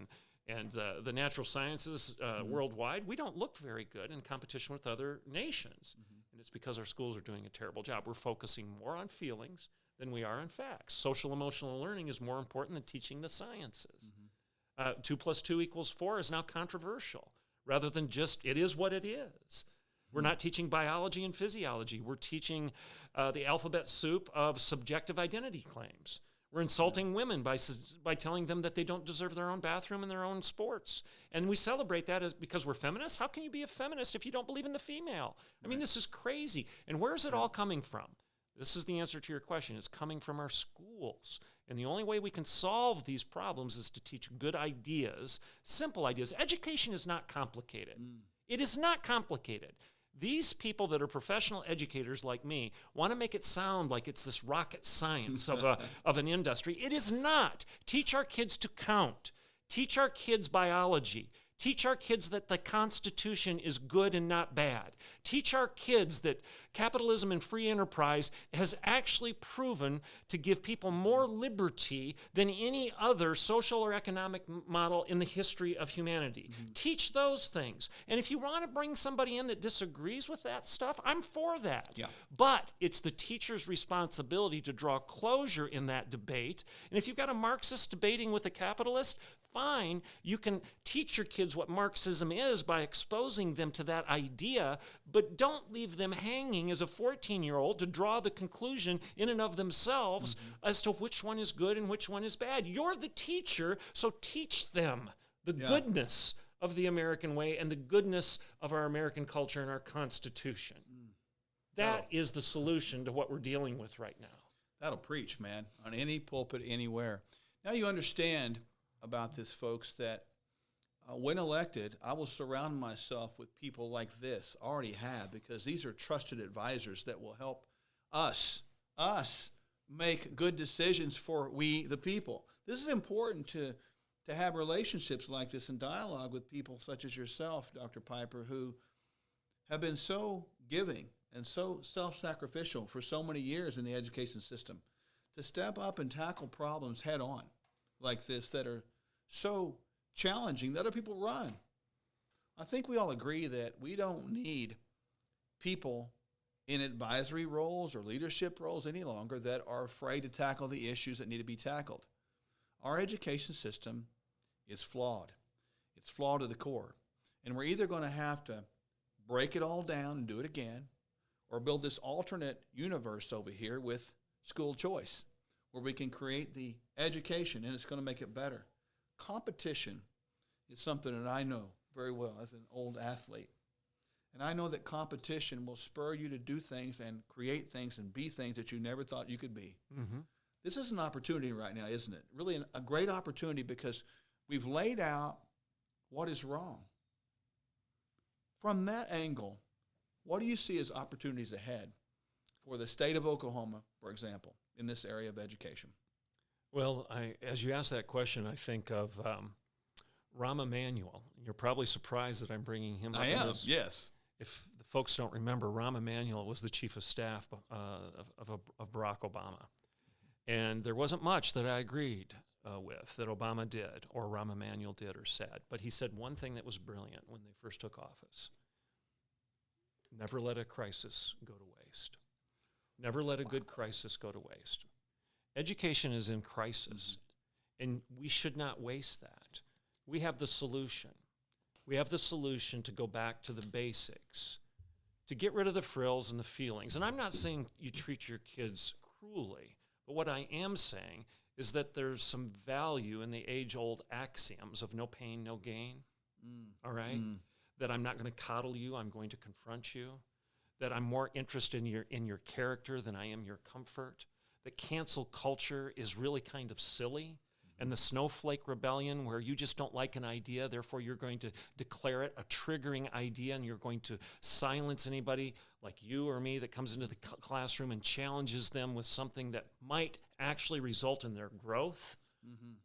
and the natural sciences worldwide. We don't look very good in competition with other nations. And it's because our schools are doing a terrible job. We're focusing more on feelings than we are on facts. Social emotional learning is more important than teaching the sciences. 2 + 2 = 4 is now controversial rather than just it is what it is. We're not teaching biology and physiology. We're teaching the alphabet soup of subjective identity claims. We're insulting women by telling them that they don't deserve their own bathroom and their own sports. And we celebrate that as because we're feminists. How can you be a feminist if you don't believe in the female? I mean, this is crazy. And where is it all coming from? This is the answer to your question. It's coming from our schools. And the only way we can solve these problems is to teach good ideas, simple ideas. Education is not complicated. It is not complicated. These people that are professional educators like me want to make it sound like it's this rocket science of an industry. It is not. Teach our kids to count. Teach our kids biology. Teach our kids that the Constitution is good and not bad. Teach our kids that capitalism and free enterprise has actually proven to give people more liberty than any other social or economic model in the history of humanity. Teach those things. And if you want to bring somebody in that disagrees with that stuff, I'm for that. Yeah. But it's the teacher's responsibility to draw closure in that debate. And if you've got a Marxist debating with a capitalist, fine, you can teach your kids what Marxism is by exposing them to that idea, but don't leave them hanging as a 14-year-old to draw the conclusion in and of themselves as to which one is good and which one is bad. You're the teacher, so teach them the goodness of the American way and the goodness of our American culture and our Constitution. That is the solution to what we're dealing with right now. That'll preach, man, on any pulpit, anywhere. Now you understand about this, folks, that when elected, I will surround myself with people like this, already have, because these are trusted advisors that will help us make good decisions for we, the people. This is important to have relationships like this and dialogue with people such as yourself, Dr. Piper, who have been so giving and so self-sacrificial for so many years in the education system, to step up and tackle problems head on like this that are so challenging that other people run. I think we all agree that we don't need people in advisory roles or leadership roles any longer that are afraid to tackle the issues that need to be tackled. Our education system is flawed. It's flawed to the core. And we're either going to have to break it all down and do it again, or build this alternate universe over here with school choice, where we can create the education and it's going to make it better. Competition is something that I know very well as an old athlete. And I know that competition will spur you to do things and create things and be things that you never thought you could be. This is an opportunity right now, isn't it? Really a great opportunity, because we've laid out what is wrong. From that angle, what do you see as opportunities ahead for the state of Oklahoma, for example, in this area of education? Well, as you ask that question, I think of Rahm Emanuel. You're probably surprised that I'm bringing him up. I am, this. yes. If the folks don't remember, Rahm Emanuel was the chief of staff of Barack Obama. And there wasn't much that I agreed with that Obama did or Rahm Emanuel did or said. But he said one thing that was brilliant when they first took office. Never let a crisis go to waste. Never let a good crisis go to waste. Education is in crisis, and we should not waste that. We have the solution. We have the solution to go back to the basics, to get rid of the frills and the feelings. And I'm not saying you treat your kids cruelly, but what I am saying is that there's some value in the age-old axioms of no pain, no gain. All right? that I'm not going to coddle you, I'm going to confront you, that I'm more interested in your character than I am your comfort, that cancel culture is really kind of silly, and the snowflake rebellion where you just don't like an idea, therefore you're going to declare it a triggering idea and you're going to silence anybody like you or me that comes into the classroom and challenges them with something that might actually result in their growth. Mm-hmm.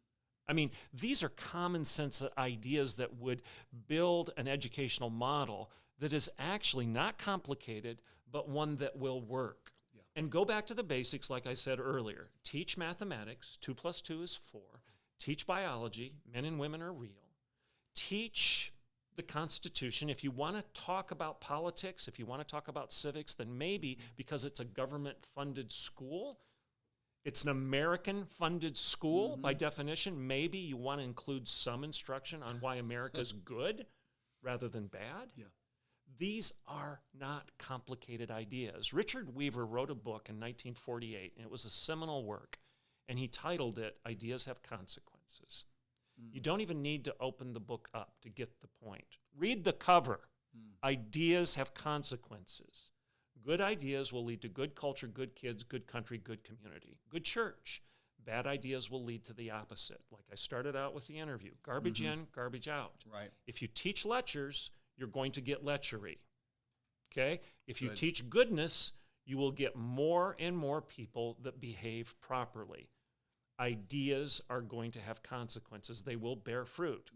I mean, these are common sense ideas that would build an educational model that is actually not complicated, but one that will work. Yeah. And go back to the basics, like I said earlier. Teach mathematics, 2 + 2 is 4. Teach biology, men and women are real. Teach the Constitution. If you want to talk about politics, if you want to talk about civics, then maybe because it's a government-funded school, it's an American-funded school, by definition, maybe you want to include some instruction on why America's good rather than bad. Yeah. These are not complicated ideas. Richard Weaver wrote a book in 1948, and it was a seminal work, and he titled it, Ideas Have Consequences. You don't even need to open the book up to get the point. Read the cover. Ideas have consequences. Good ideas will lead to good culture, good kids, good country, good community, good church. Bad ideas will lead to the opposite. Like I started out with the interview, garbage in, garbage out. Right. If you teach lectures, you're going to get lechery. Okay? If you teach goodness, you will get more and more people that behave properly. Ideas are going to have consequences. They will bear fruit.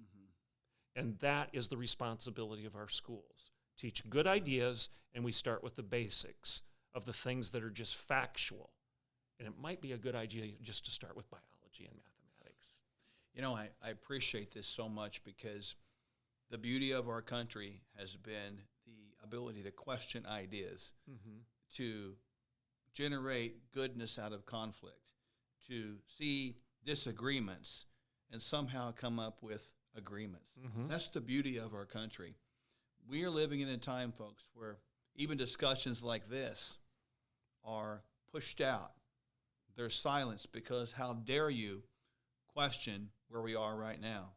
And that is the responsibility of our schools. Teach good ideas, and we start with the basics of the things that are just factual. And it might be a good idea just to start with biology and mathematics. You know, I appreciate this so much because the beauty of our country has been the ability to question ideas, to generate goodness out of conflict, to see disagreements and somehow come up with agreements. That's the beauty of our country. We are living in a time, folks, where even discussions like this are pushed out. They're silenced because how dare you question where we are right now.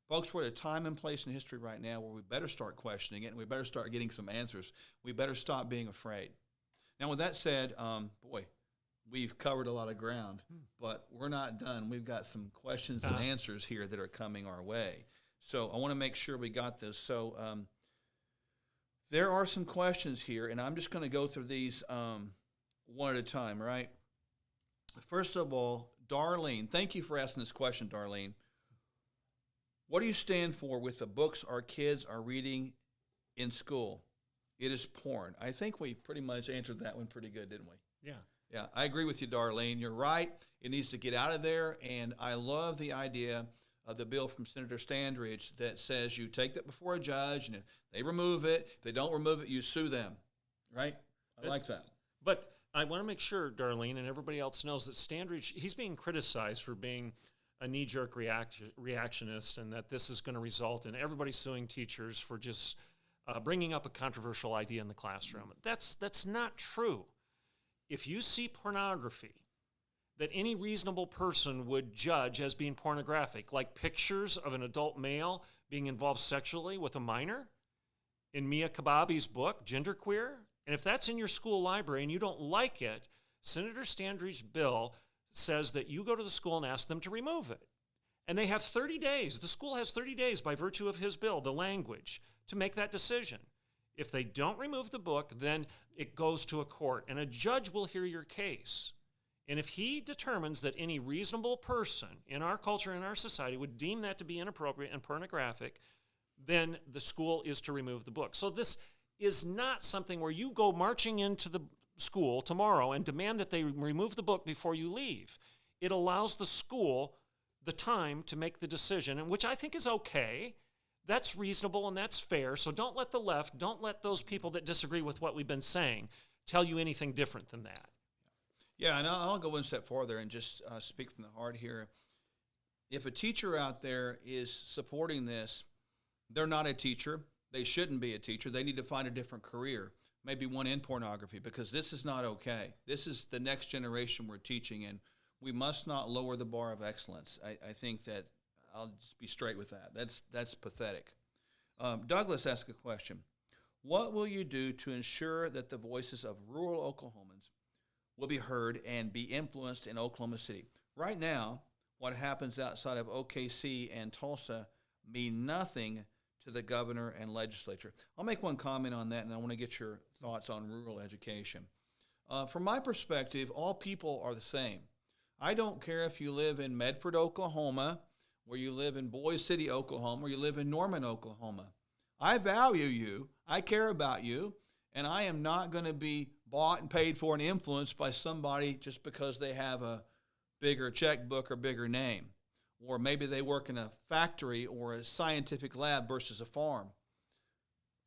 Folks, we're at a time and place in history right now where we better start questioning it and we better start getting some answers. We better stop being afraid. Now, with that said, we've covered a lot of ground, but we're not done. We've got some questions and answers here that are coming our way. So I want to make sure we got this. So there are some questions here, and I'm just going to go through these one at a time, right? First of all, Darlene, thank you for asking this question, Darlene. What do you stand for with the books our kids are reading in school? It is porn. I think we pretty much answered that one pretty good, didn't we? Yeah. Yeah, I agree with you, Darlene. You're right. It needs to get out of there, and I love the idea of the bill from Senator Standridge that says you take that before a judge, and if they remove it, if they don't remove it, you sue them, right? I like that. But I want to make sure, Darlene, and everybody else knows that Standridge, he's being criticized for being a knee-jerk reactionist, and that this is going to result in everybody suing teachers for just bringing up a controversial idea in the classroom. That's not true. If you see pornography that any reasonable person would judge as being pornographic, like pictures of an adult male being involved sexually with a minor in Mia Kababi's book, Genderqueer, and if that's in your school library and you don't like it, Senator Standridge's bill says that you go to the school and ask them to remove it. And they have 30 days. The school has 30 days by virtue of his bill, the language, to make that decision. If they don't remove the book, then it goes to a court, and a judge will hear your case. And if he determines that any reasonable person in our culture, in our society, would deem that to be inappropriate and pornographic, then the school is to remove the book. So this is not something where you go marching into the school tomorrow and demand that they remove the book before you leave. It allows the school the time to make the decision, and which I think is okay. That's reasonable and that's fair. So don't let the left, don't let those people that disagree with what we've been saying tell you anything different than that. Yeah, and I'll go one step farther and just speak from the heart here. If a teacher out there is supporting this, they're not a teacher. They shouldn't be a teacher. They need to find a different career, maybe one in pornography, because this is not okay. This is the next generation we're teaching, and we must not lower the bar of excellence. I think that I'll just be straight with that. That's pathetic. Douglas asked a question. What will you do to ensure that the voices of rural Oklahomans will be heard and be influenced in Oklahoma City? Right now, what happens outside of OKC and Tulsa mean nothing to the governor and legislature. I'll make one comment on that, and I want to get your thoughts on rural education. From my perspective, all people are the same. I don't care if you live in Medford, Oklahoma, or you live in Boise City, Oklahoma, or you live in Norman, Oklahoma. I value you, I care about you, and I am not going to be bought and paid for and influenced by somebody just because they have a bigger checkbook or bigger name. Or maybe they work in a factory or a scientific lab versus a farm.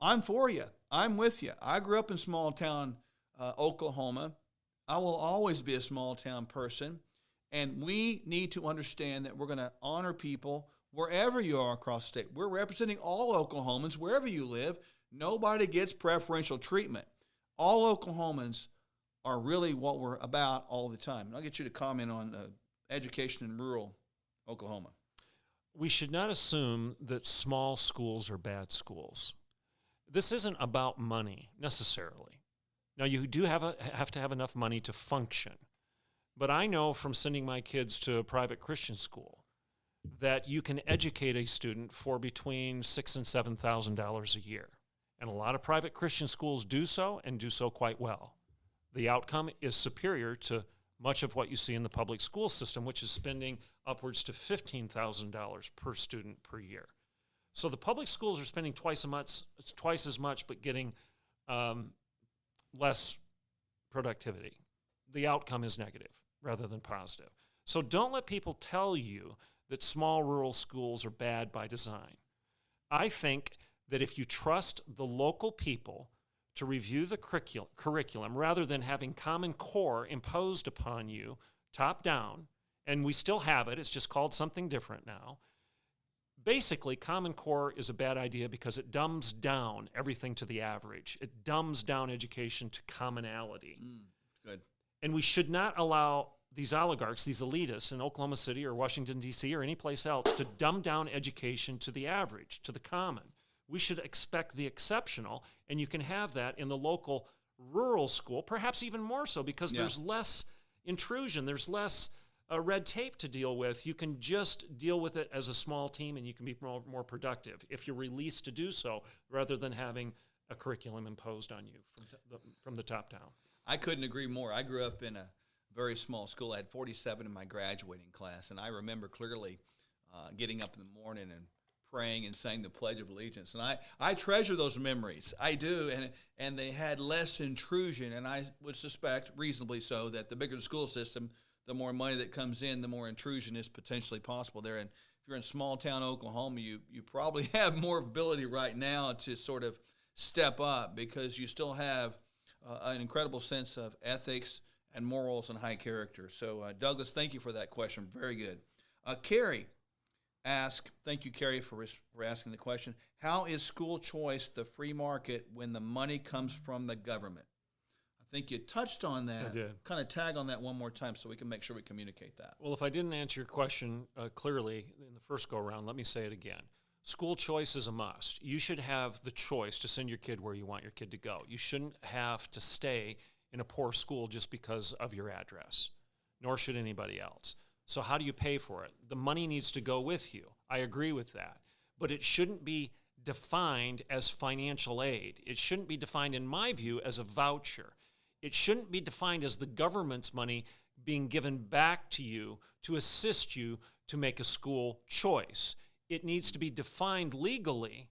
I'm for you. I'm with you. I grew up in small town Oklahoma. I will always be a small town person. And we need to understand that we're going to honor people wherever you are across the state. We're representing all Oklahomans wherever you live. Nobody gets preferential treatment. All Oklahomans are really what we're about all the time. And I'll get you to comment on education in rural Oklahoma. We should not assume that small schools are bad schools. This isn't about money necessarily. Now, you do have to have enough money to function. But I know from sending my kids to a private Christian school that you can educate a student for between $6,000 and $7,000 a year. And a lot of private Christian schools do so and do so quite well. The outcome is superior to much of what you see in the public school system, which is spending upwards to $15,000 per student per year. So the public schools are spending twice as much, but getting less productivity. The outcome is negative rather than positive. So don't let people tell you that small rural schools are bad by design. I think that if you trust the local people to review the curriculum rather than having Common Core imposed upon you top down, and we still have it, it's just called something different now. Basically, Common Core is a bad idea because it dumbs down everything to the average. It dumbs down education to commonality. Good. And we should not allow these oligarchs, these elitists in Oklahoma City or Washington, D.C. or any place else to dumb down education to the average, to the common. We should expect the exceptional, and you can have that in the local rural school, perhaps even more so because there's less intrusion, there's less red tape to deal with. You can just deal with it as a small team, and you can be more productive if you're released to do so rather than having a curriculum imposed on you from the top down. I couldn't agree more. I grew up in a very small school. I had 47 in my graduating class, and I remember clearly getting up in the morning and praying and saying the Pledge of Allegiance. And I treasure those memories. I do, and they had less intrusion, and I would suspect, reasonably so, that the bigger the school system, the more money that comes in, the more intrusion is potentially possible there. And if you're in small town Oklahoma, you probably have more ability right now to sort of step up because you still have an incredible sense of ethics and morals and high character. So, Douglas, thank you for that question. Very good. Carrie asked, thank you, Carrie, for asking the question, how is school choice the free market when the money comes from the government? I think you touched on that. I did. Kind of tag on that one more time so we can make sure we communicate that. Well, if I didn't answer your question clearly in the first go-around, let me say it again. School choice is a must. You should have the choice to send your kid where you want your kid to go. You shouldn't have to stay in a poor school just because of your address, nor should anybody else. So how do you pay for it? The money needs to go with you. I agree with that. But it shouldn't be defined as financial aid. It shouldn't be defined, in my view, as a voucher. It shouldn't be defined as the government's money being given back to you to assist you to make a school choice. It needs to be defined legally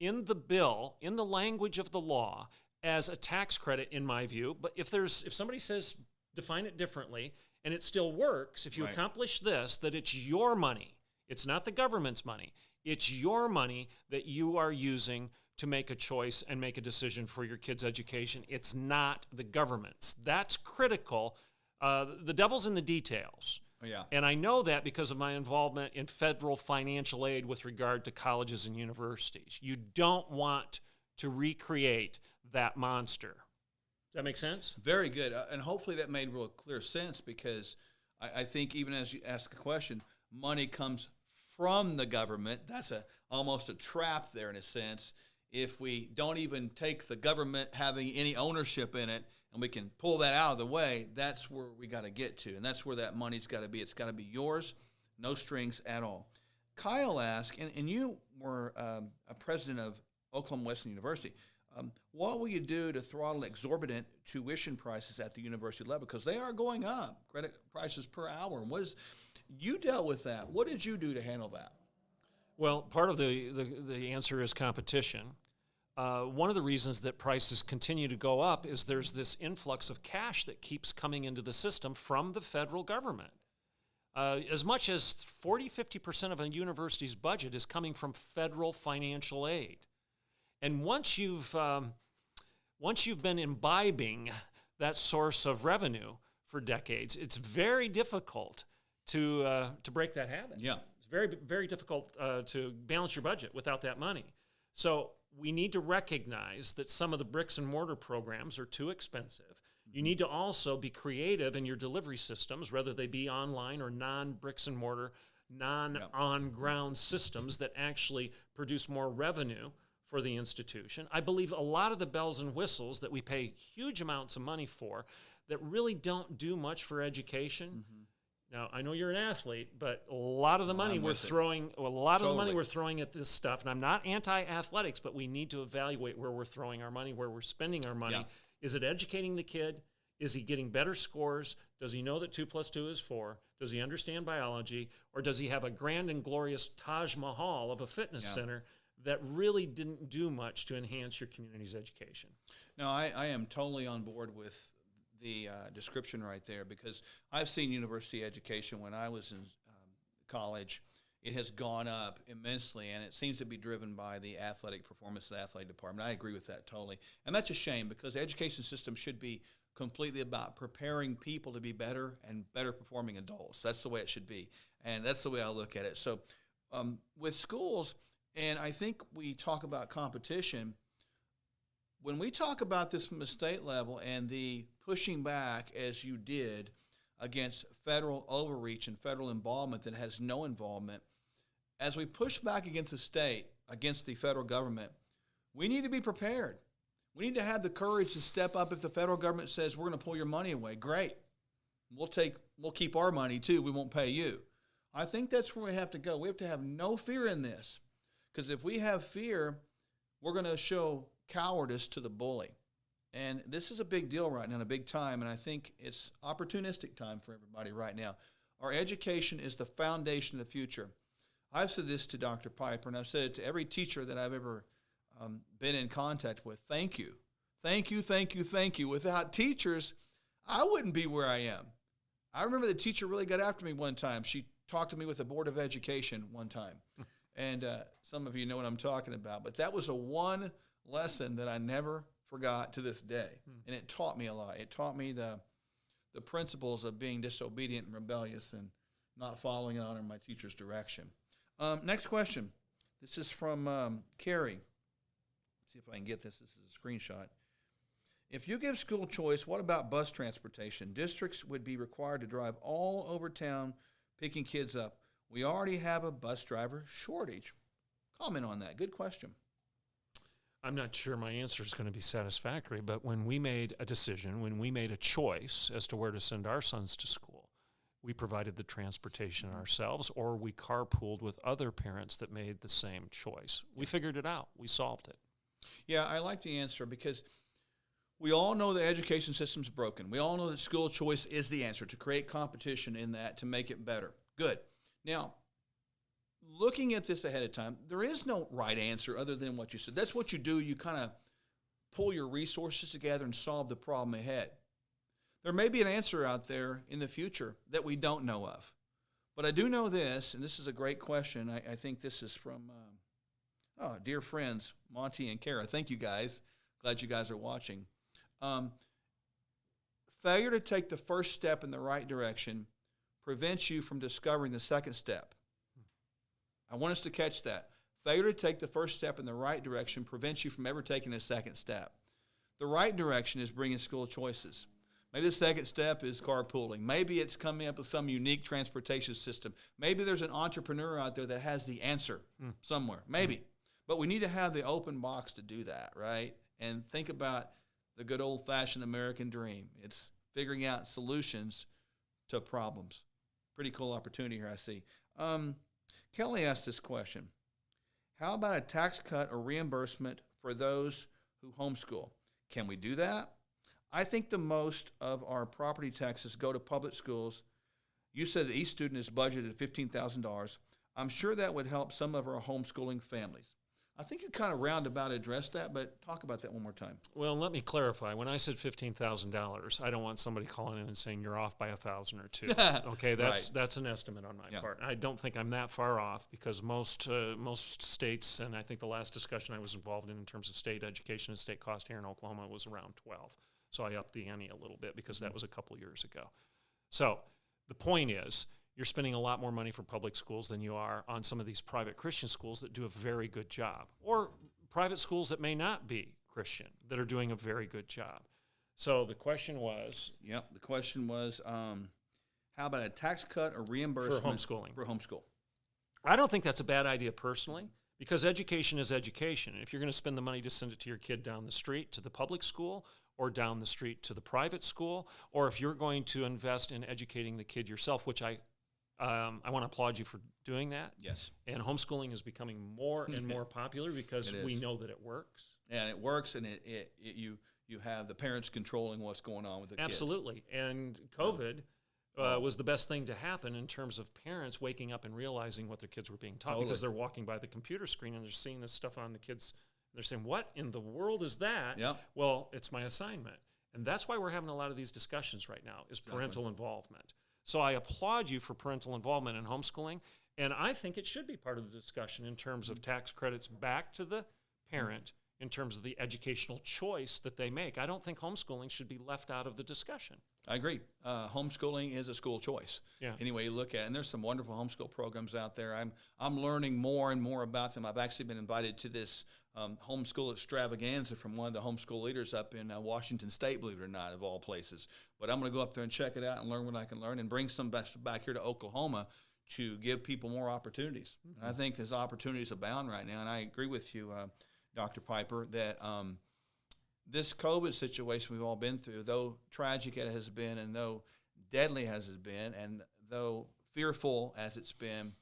in the bill, in the language of the law, as a tax credit, in my view. But if somebody says define it differently, and it still works, if you accomplish this, that it's your money. It's not the government's money. It's your money that you are using to make a choice and make a decision for your kid's education. It's not the government's. That's critical. The devil's in the details. Yeah. And I know that because of my involvement in federal financial aid with regard to colleges and universities. You don't want to recreate that monster. Does that make sense? Very good. And hopefully that made real clear sense because I think even as you ask a question, money comes from the government. That's almost a trap there in a sense. If we don't even take the government having any ownership in it, and we can pull that out of the way, that's where we got to get to, and that's where that money's got to be. It's got to be yours, no strings at all. Kyle asked, and you were a president of Oklahoma Wesleyan University. What will you do to throttle exorbitant tuition prices at the university level? Because they are going up, credit prices per hour. You dealt with that. What did you do to handle that? Well, part of the answer is competition. One of the reasons that prices continue to go up is there's this influx of cash that keeps coming into the system from the federal government. As much as 40-50% of a university's budget is coming from federal financial aid. And once you've been imbibing that source of revenue for decades, it's very difficult to break that habit. Yeah. It's very, very difficult to balance your budget without that money. So we need to recognize that some of the bricks and mortar programs are too expensive. You need to also be creative in your delivery systems, whether they be online or non-bricks and mortar, non-on-ground systems that actually produce more revenue for the institution. I believe a lot of the bells and whistles that we pay huge amounts of money for that really don't do much for education. Mm-hmm. Now, I know you're an athlete, but a lot of the money we're throwing at this stuff, and I'm not anti-athletics, but we need to evaluate where we're throwing our money, where we're spending our money. Yeah. Is it educating the kid? Is he getting better scores? Does he know that 2 + 2 is 4? Does he understand biology? Or does he have a grand and glorious Taj Mahal of a fitness center that really didn't do much to enhance your community's education? No, I am totally on board with the description right there, because I've seen university education when I was in college. It has gone up immensely, and it seems to be driven by the athletic performance of the athletic department. I agree with that totally. And that's a shame, because the education system should be completely about preparing people to be better and better performing adults. That's the way it should be, and that's the way I look at it. So with schools, and I think we talk about competition, when we talk about this from the state level and the pushing back, as you did, against federal overreach and federal involvement that has no involvement, as we push back against the state, against the federal government, we need to be prepared. We need to have the courage to step up. If the federal government says, we're going to pull your money away, great. We'll keep our money too. We won't pay you. I think that's where we have to go. We have to have no fear in this, because if we have fear, we're going to show cowardice to the bully. And this is a big deal right now, a big time, and I think it's opportunistic time for everybody right now. Our education is the foundation of the future. I've said this to Dr. Piper, and I've said it to every teacher that I've ever been in contact with. Thank you. Thank you, thank you, thank you. Without teachers, I wouldn't be where I am. I remember the teacher really got after me one time. She talked to me with the Board of Education one time. And some of you know what I'm talking about. But that was a one lesson that I never forgot to this day. And it taught me a lot. It taught me the principles of being disobedient and rebellious and not following and honoring my teacher's direction. Next question. This is from Carrie. Let's see if I can get this. This is a screenshot. If you give school choice, what about bus transportation? Districts would be required to drive all over town picking kids up. We already have a bus driver shortage. Comment on that. Good question. I'm not sure my answer is going to be satisfactory, but when we made a decision, when we made a choice as to where to send our sons to school, we provided the transportation ourselves, or we carpooled with other parents that made the same choice. We figured it out. We solved it. Yeah, I like the answer, because we all know the education system's broken. We all know that school choice is the answer, to create competition in that, to make it better. Good. Now, looking at this ahead of time, there is no right answer other than what you said. That's what you do. You kind of pull your resources together and solve the problem ahead. There may be an answer out there in the future that we don't know of. But I do know this, and this is a great question. I think this is from dear friends, Monty and Kara. Thank you, guys. Glad you guys are watching. Failure to take the first step in the right direction prevents you from discovering the second step. I want us to catch that. Failure to take the first step in the right direction prevents you from ever taking a second step. The right direction is bringing school choices, Maybe the second step is carpooling. Maybe it's coming up with some unique transportation system. Maybe there's an entrepreneur out there that has the answer somewhere. Maybe. But we need to have the open box to do that, right? And think about the good old-fashioned American dream. It's figuring out solutions to problems. Pretty cool opportunity here, I see. Kelly asked this question. How about a tax cut or reimbursement for those who homeschool? Can we do that? I think the most of our property taxes go to public schools. You said that each student is budgeted at $15,000. I'm sure that would help some of our homeschooling families. I think you kind of roundabout addressed that, but talk about that one more time. Well, let me clarify. When I said $15,000, I don't want somebody calling in and saying you're off by $1,000 or $2,000. Okay, that's an estimate on my part. I don't think I'm that far off because most states, and I think the last discussion I was involved in terms of state education and state cost here in Oklahoma was around 12. So I upped the ante a little bit because that was a couple years ago. So the point is, you're spending a lot more money for public schools than you are on some of these private Christian schools that do a very good job, or private schools that may not be Christian that are doing a very good job. So the question was... Yep, the question was, how about a tax cut or reimbursement for homeschooling? For homeschool. I don't think that's a bad idea personally, because education is education. And if you're going to spend the money to send it to your kid down the street to the public school, or down the street to the private school, or if you're going to invest in educating the kid yourself, which I want to applaud you for doing that. Yes. And homeschooling is becoming more and more popular because we know that it works. And it works, and you have the parents controlling what's going on with the kids. Absolutely. And COVID was the best thing to happen in terms of parents waking up and realizing what their kids were being taught because they're walking by the computer screen and they're seeing this stuff on the kids. They're saying, what in the world is that? Yep. Well, it's my assignment. And that's why we're having a lot of these discussions right now is parental involvement. So I applaud you for parental involvement in homeschooling, and I think it should be part of the discussion in terms of tax credits back to the parent in terms of the educational choice that they make. I don't think homeschooling should be left out of the discussion. I agree. Homeschooling is a school choice. Yeah. Any way you look at it. And there's some wonderful homeschool programs out there. I'm learning more and more about them. I've actually been invited to this homeschool extravaganza from one of the homeschool leaders up in Washington State, believe it or not, of all places. But I'm going to go up there and check it out and learn what I can learn and bring some back here to Oklahoma to give people more opportunities. Mm-hmm. And I think there's opportunities abound right now. And I agree with you, Dr. Piper, that this COVID situation we've all been through, though tragic it has been and though deadly as it's been and though fearful as it's been,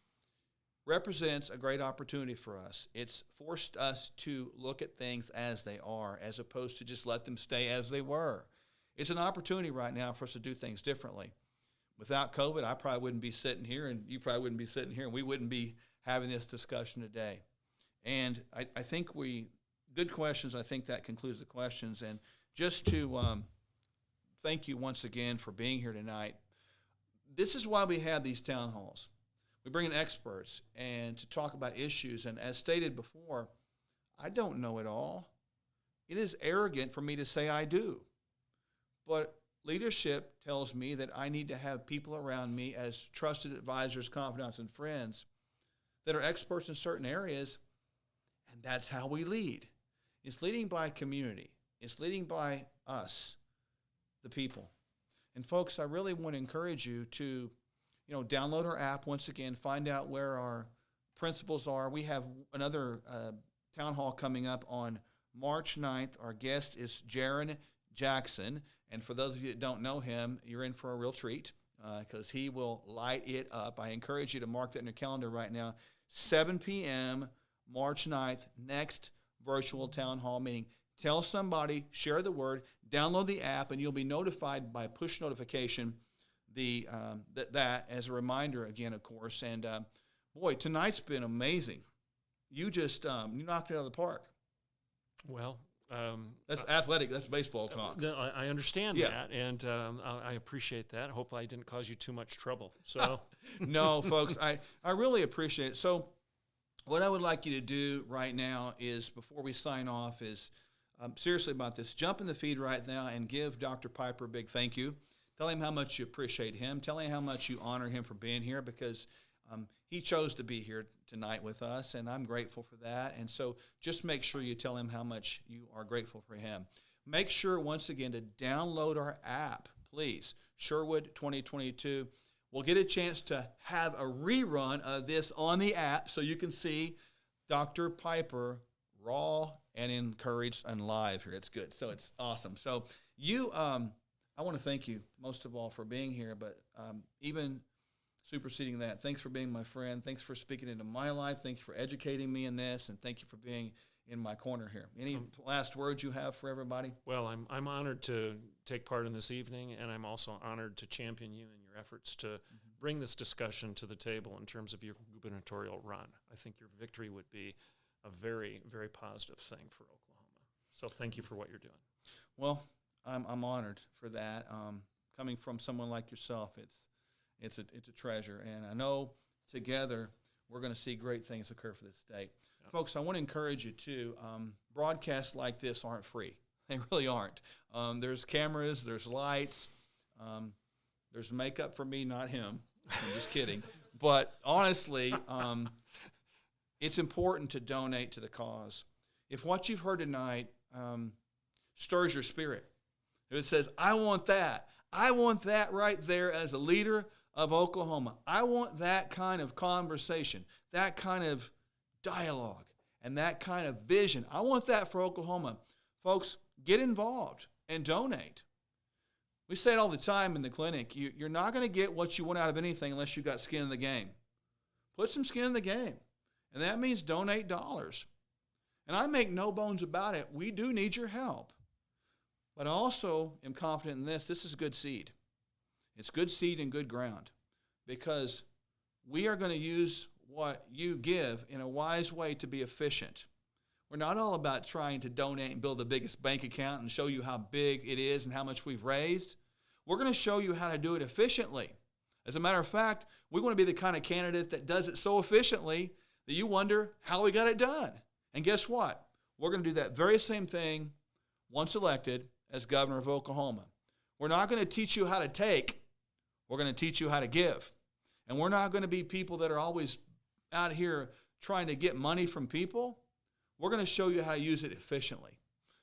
represents a great opportunity for us. It's forced us to look at things as they are as opposed to just let them stay as they were. It's an opportunity right now for us to do things differently. Without COVID, I probably wouldn't be sitting here, and you probably wouldn't be sitting here, and we wouldn't be having this discussion today. And I think good questions. I think that concludes the questions. And just to thank you once again for being here tonight. This is why we have these town halls. We bring in experts and to talk about issues. And as stated before, I don't know it all. It is arrogant for me to say I do. But leadership tells me that I need to have people around me as trusted advisors, confidants, and friends that are experts in certain areas, and that's how we lead. It's leading by community. It's leading by us, the people. And folks, I really want to encourage you to, download our app once again, find out where our principals are. We have another town hall coming up on March 9th. Our guest is Jaron Jackson. And for those of you that don't know him, you're in for a real treat because he will light it up. I encourage you to mark that in your calendar right now. 7 p.m., March 9th, next virtual town hall meeting. Tell somebody, share the word, download the app, and you'll be notified by push notification that as a reminder again, of course. And, boy, tonight's been amazing. You just you knocked it out of the park. Well, that's athletic. That's baseball talk. I understand that, and I appreciate that. I hope I didn't cause you too much trouble. So, no, folks, I really appreciate it. So what I would like you to do right now is, before we sign off, is seriously about this. Jump in the feed right now and give Dr. Piper a big thank you. Tell him how much you appreciate him. Tell him how much you honor him for being here because he chose to be here tonight with us, and I'm grateful for that. And so just make sure you tell him how much you are grateful for him. Make sure, once again, to download our app, please. Sherwood 2022. We'll get a chance to have a rerun of this on the app so you can see Dr. Piper raw and encouraged and live here. It's good. So it's awesome. So I want to thank you most of all for being here, but even superseding that, thanks for being my friend. Thanks for speaking into my life. Thank you for educating me in this, and thank you for being in my corner here. Any last words you have for everybody? Well, I'm honored to take part in this evening, and I'm also honored to champion you in your efforts to bring this discussion to the table in terms of your gubernatorial run. I think your victory would be a very, very positive thing for Oklahoma. So thank you for what you're doing. Well, I'm honored for that. Coming from someone like yourself, it's a treasure, and I know together we're going to see great things occur for this state. Yeah. Folks, I want to encourage you too. Broadcasts like this aren't free; they really aren't. There's cameras, there's lights, there's makeup for me, not him. I'm just kidding. But honestly, it's important to donate to the cause. If what you've heard tonight stirs your spirit, if it says, I want that right there as a leader of Oklahoma. I want that kind of conversation, that kind of dialogue, and that kind of vision. I want that for Oklahoma. Folks, get involved and donate. We say it all the time in the clinic. You're not going to get what you want out of anything unless you've got skin in the game. Put some skin in the game, and that means donate dollars. And I make no bones about it. We do need your help. But I also am confident in this. This is good seed. It's good seed and good ground, because we are going to use what you give in a wise way to be efficient. We're not all about trying to donate and build the biggest bank account and show you how big it is and how much we've raised. We're going to show you how to do it efficiently. As a matter of fact, we want to be the kind of candidate that does it so efficiently that you wonder how we got it done. And guess what? We're going to do that very same thing once elected as governor of Oklahoma. We're not going to teach you how to take. We're going to teach you how to give. And we're not going to be people that are always out here trying to get money from people. We're going to show you how to use it efficiently.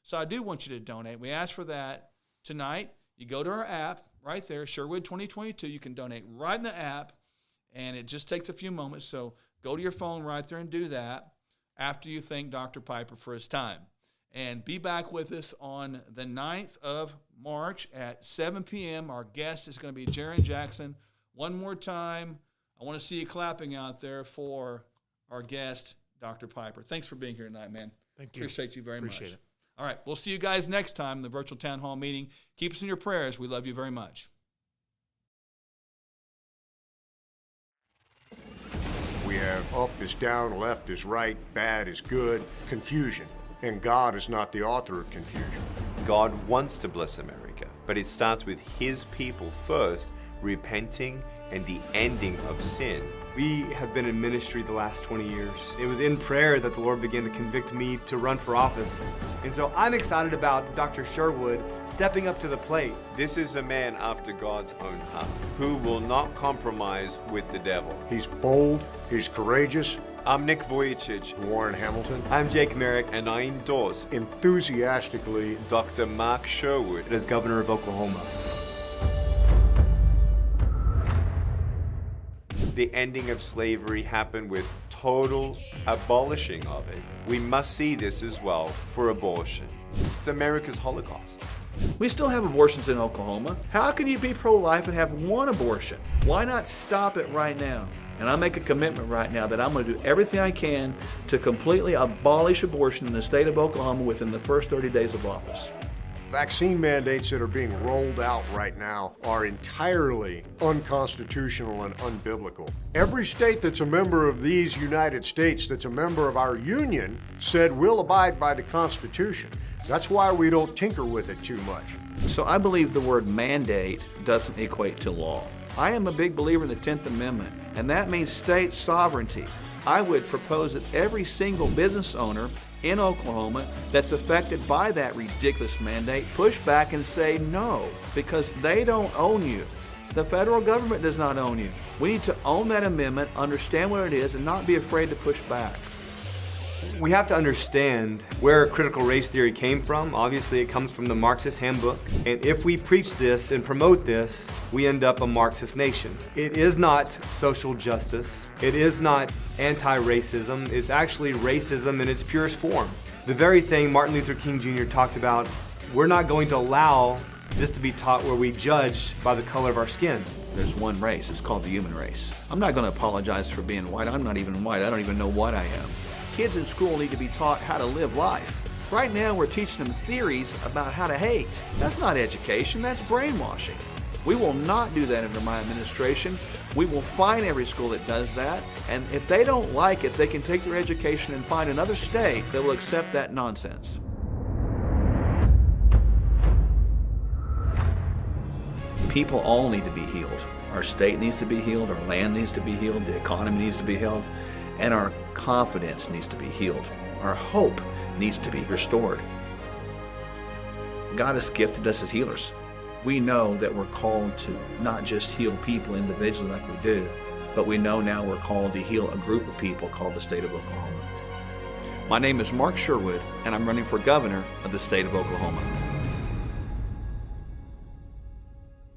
So I do want you to donate. We ask for that tonight. You go to our app right there, Sherwood 2022. You can donate right in the app, and it just takes a few moments. So go to your phone right there and do that after you thank Dr. Piper for his time. And be back with us on the 9th of March at 7 p.m. Our guest is going to be Jaron Jackson. One more time, I want to see you clapping out there for our guest, Dr. Piper. Thanks for being here tonight, man. Thank you. Appreciate you very much. Appreciate it. All right, we'll see you guys next time in the virtual town hall meeting. Keep us in your prayers. We love you very much. We have up is down, left is right, bad is good, confusion. And God is not the author of confusion. God wants to bless America, but it starts with His people first, repenting and the ending of sin. We have been in ministry the last 20 years. It was in prayer that the Lord began to convict me to run for office. And so I'm excited about Dr. Sherwood stepping up to the plate. This is a man after God's own heart, who will not compromise with the devil. He's bold, he's courageous. I'm Nick Vujicic. Warren Hamilton. I'm Jake Merrick. And I endorse enthusiastically Dr. Mark Sherwood as governor of Oklahoma. The ending of slavery happened with total abolishing of it. We must see this as well for abortion. It's America's Holocaust. We still have abortions in Oklahoma. How can you be pro-life and have one abortion? Why not stop it right now? And I make a commitment right now that I'm going to do everything I can to completely abolish abortion in the state of Oklahoma within the first 30 days of office. Vaccine mandates that are being rolled out right now are entirely unconstitutional and unbiblical. Every state that's a member of these United States, that's a member of our union, said we'll abide by the Constitution. That's why we don't tinker with it too much. So I believe the word mandate doesn't equate to law. I am a big believer in the 10th Amendment, and that means state sovereignty. I would propose that every single business owner in Oklahoma that's affected by that ridiculous mandate push back and say no, because they don't own you. The federal government does not own you. We need to own that amendment, understand what it is, and not be afraid to push back. We have to understand where critical race theory came from. Obviously, it comes from the Marxist handbook. And if we preach this and promote this, we end up a Marxist nation. It is not social justice. It is not anti-racism. It's actually racism in its purest form. The very thing Martin Luther King Jr. talked about, we're not going to allow this to be taught where we judge by the color of our skin. There's one race, it's called the human race. I'm not going to apologize for being white. I'm not even white. I don't even know what I am. Kids in school need to be taught how to live life. Right now we're teaching them theories about how to hate. That's not education, that's brainwashing. We will not do that under my administration. We will fine every school that does that, and if they don't like it, they can take their education and find another state that will accept that nonsense. People all need to be healed. Our state needs to be healed, our land needs to be healed, the economy needs to be healed, and our confidence needs to be healed. Our hope needs to be restored. God has gifted us as healers. We know that we're called to not just heal people individually like we do, but we know now we're called to heal a group of people called the state of Oklahoma. My name is Mark Sherwood, and I'm running for governor of the state of Oklahoma.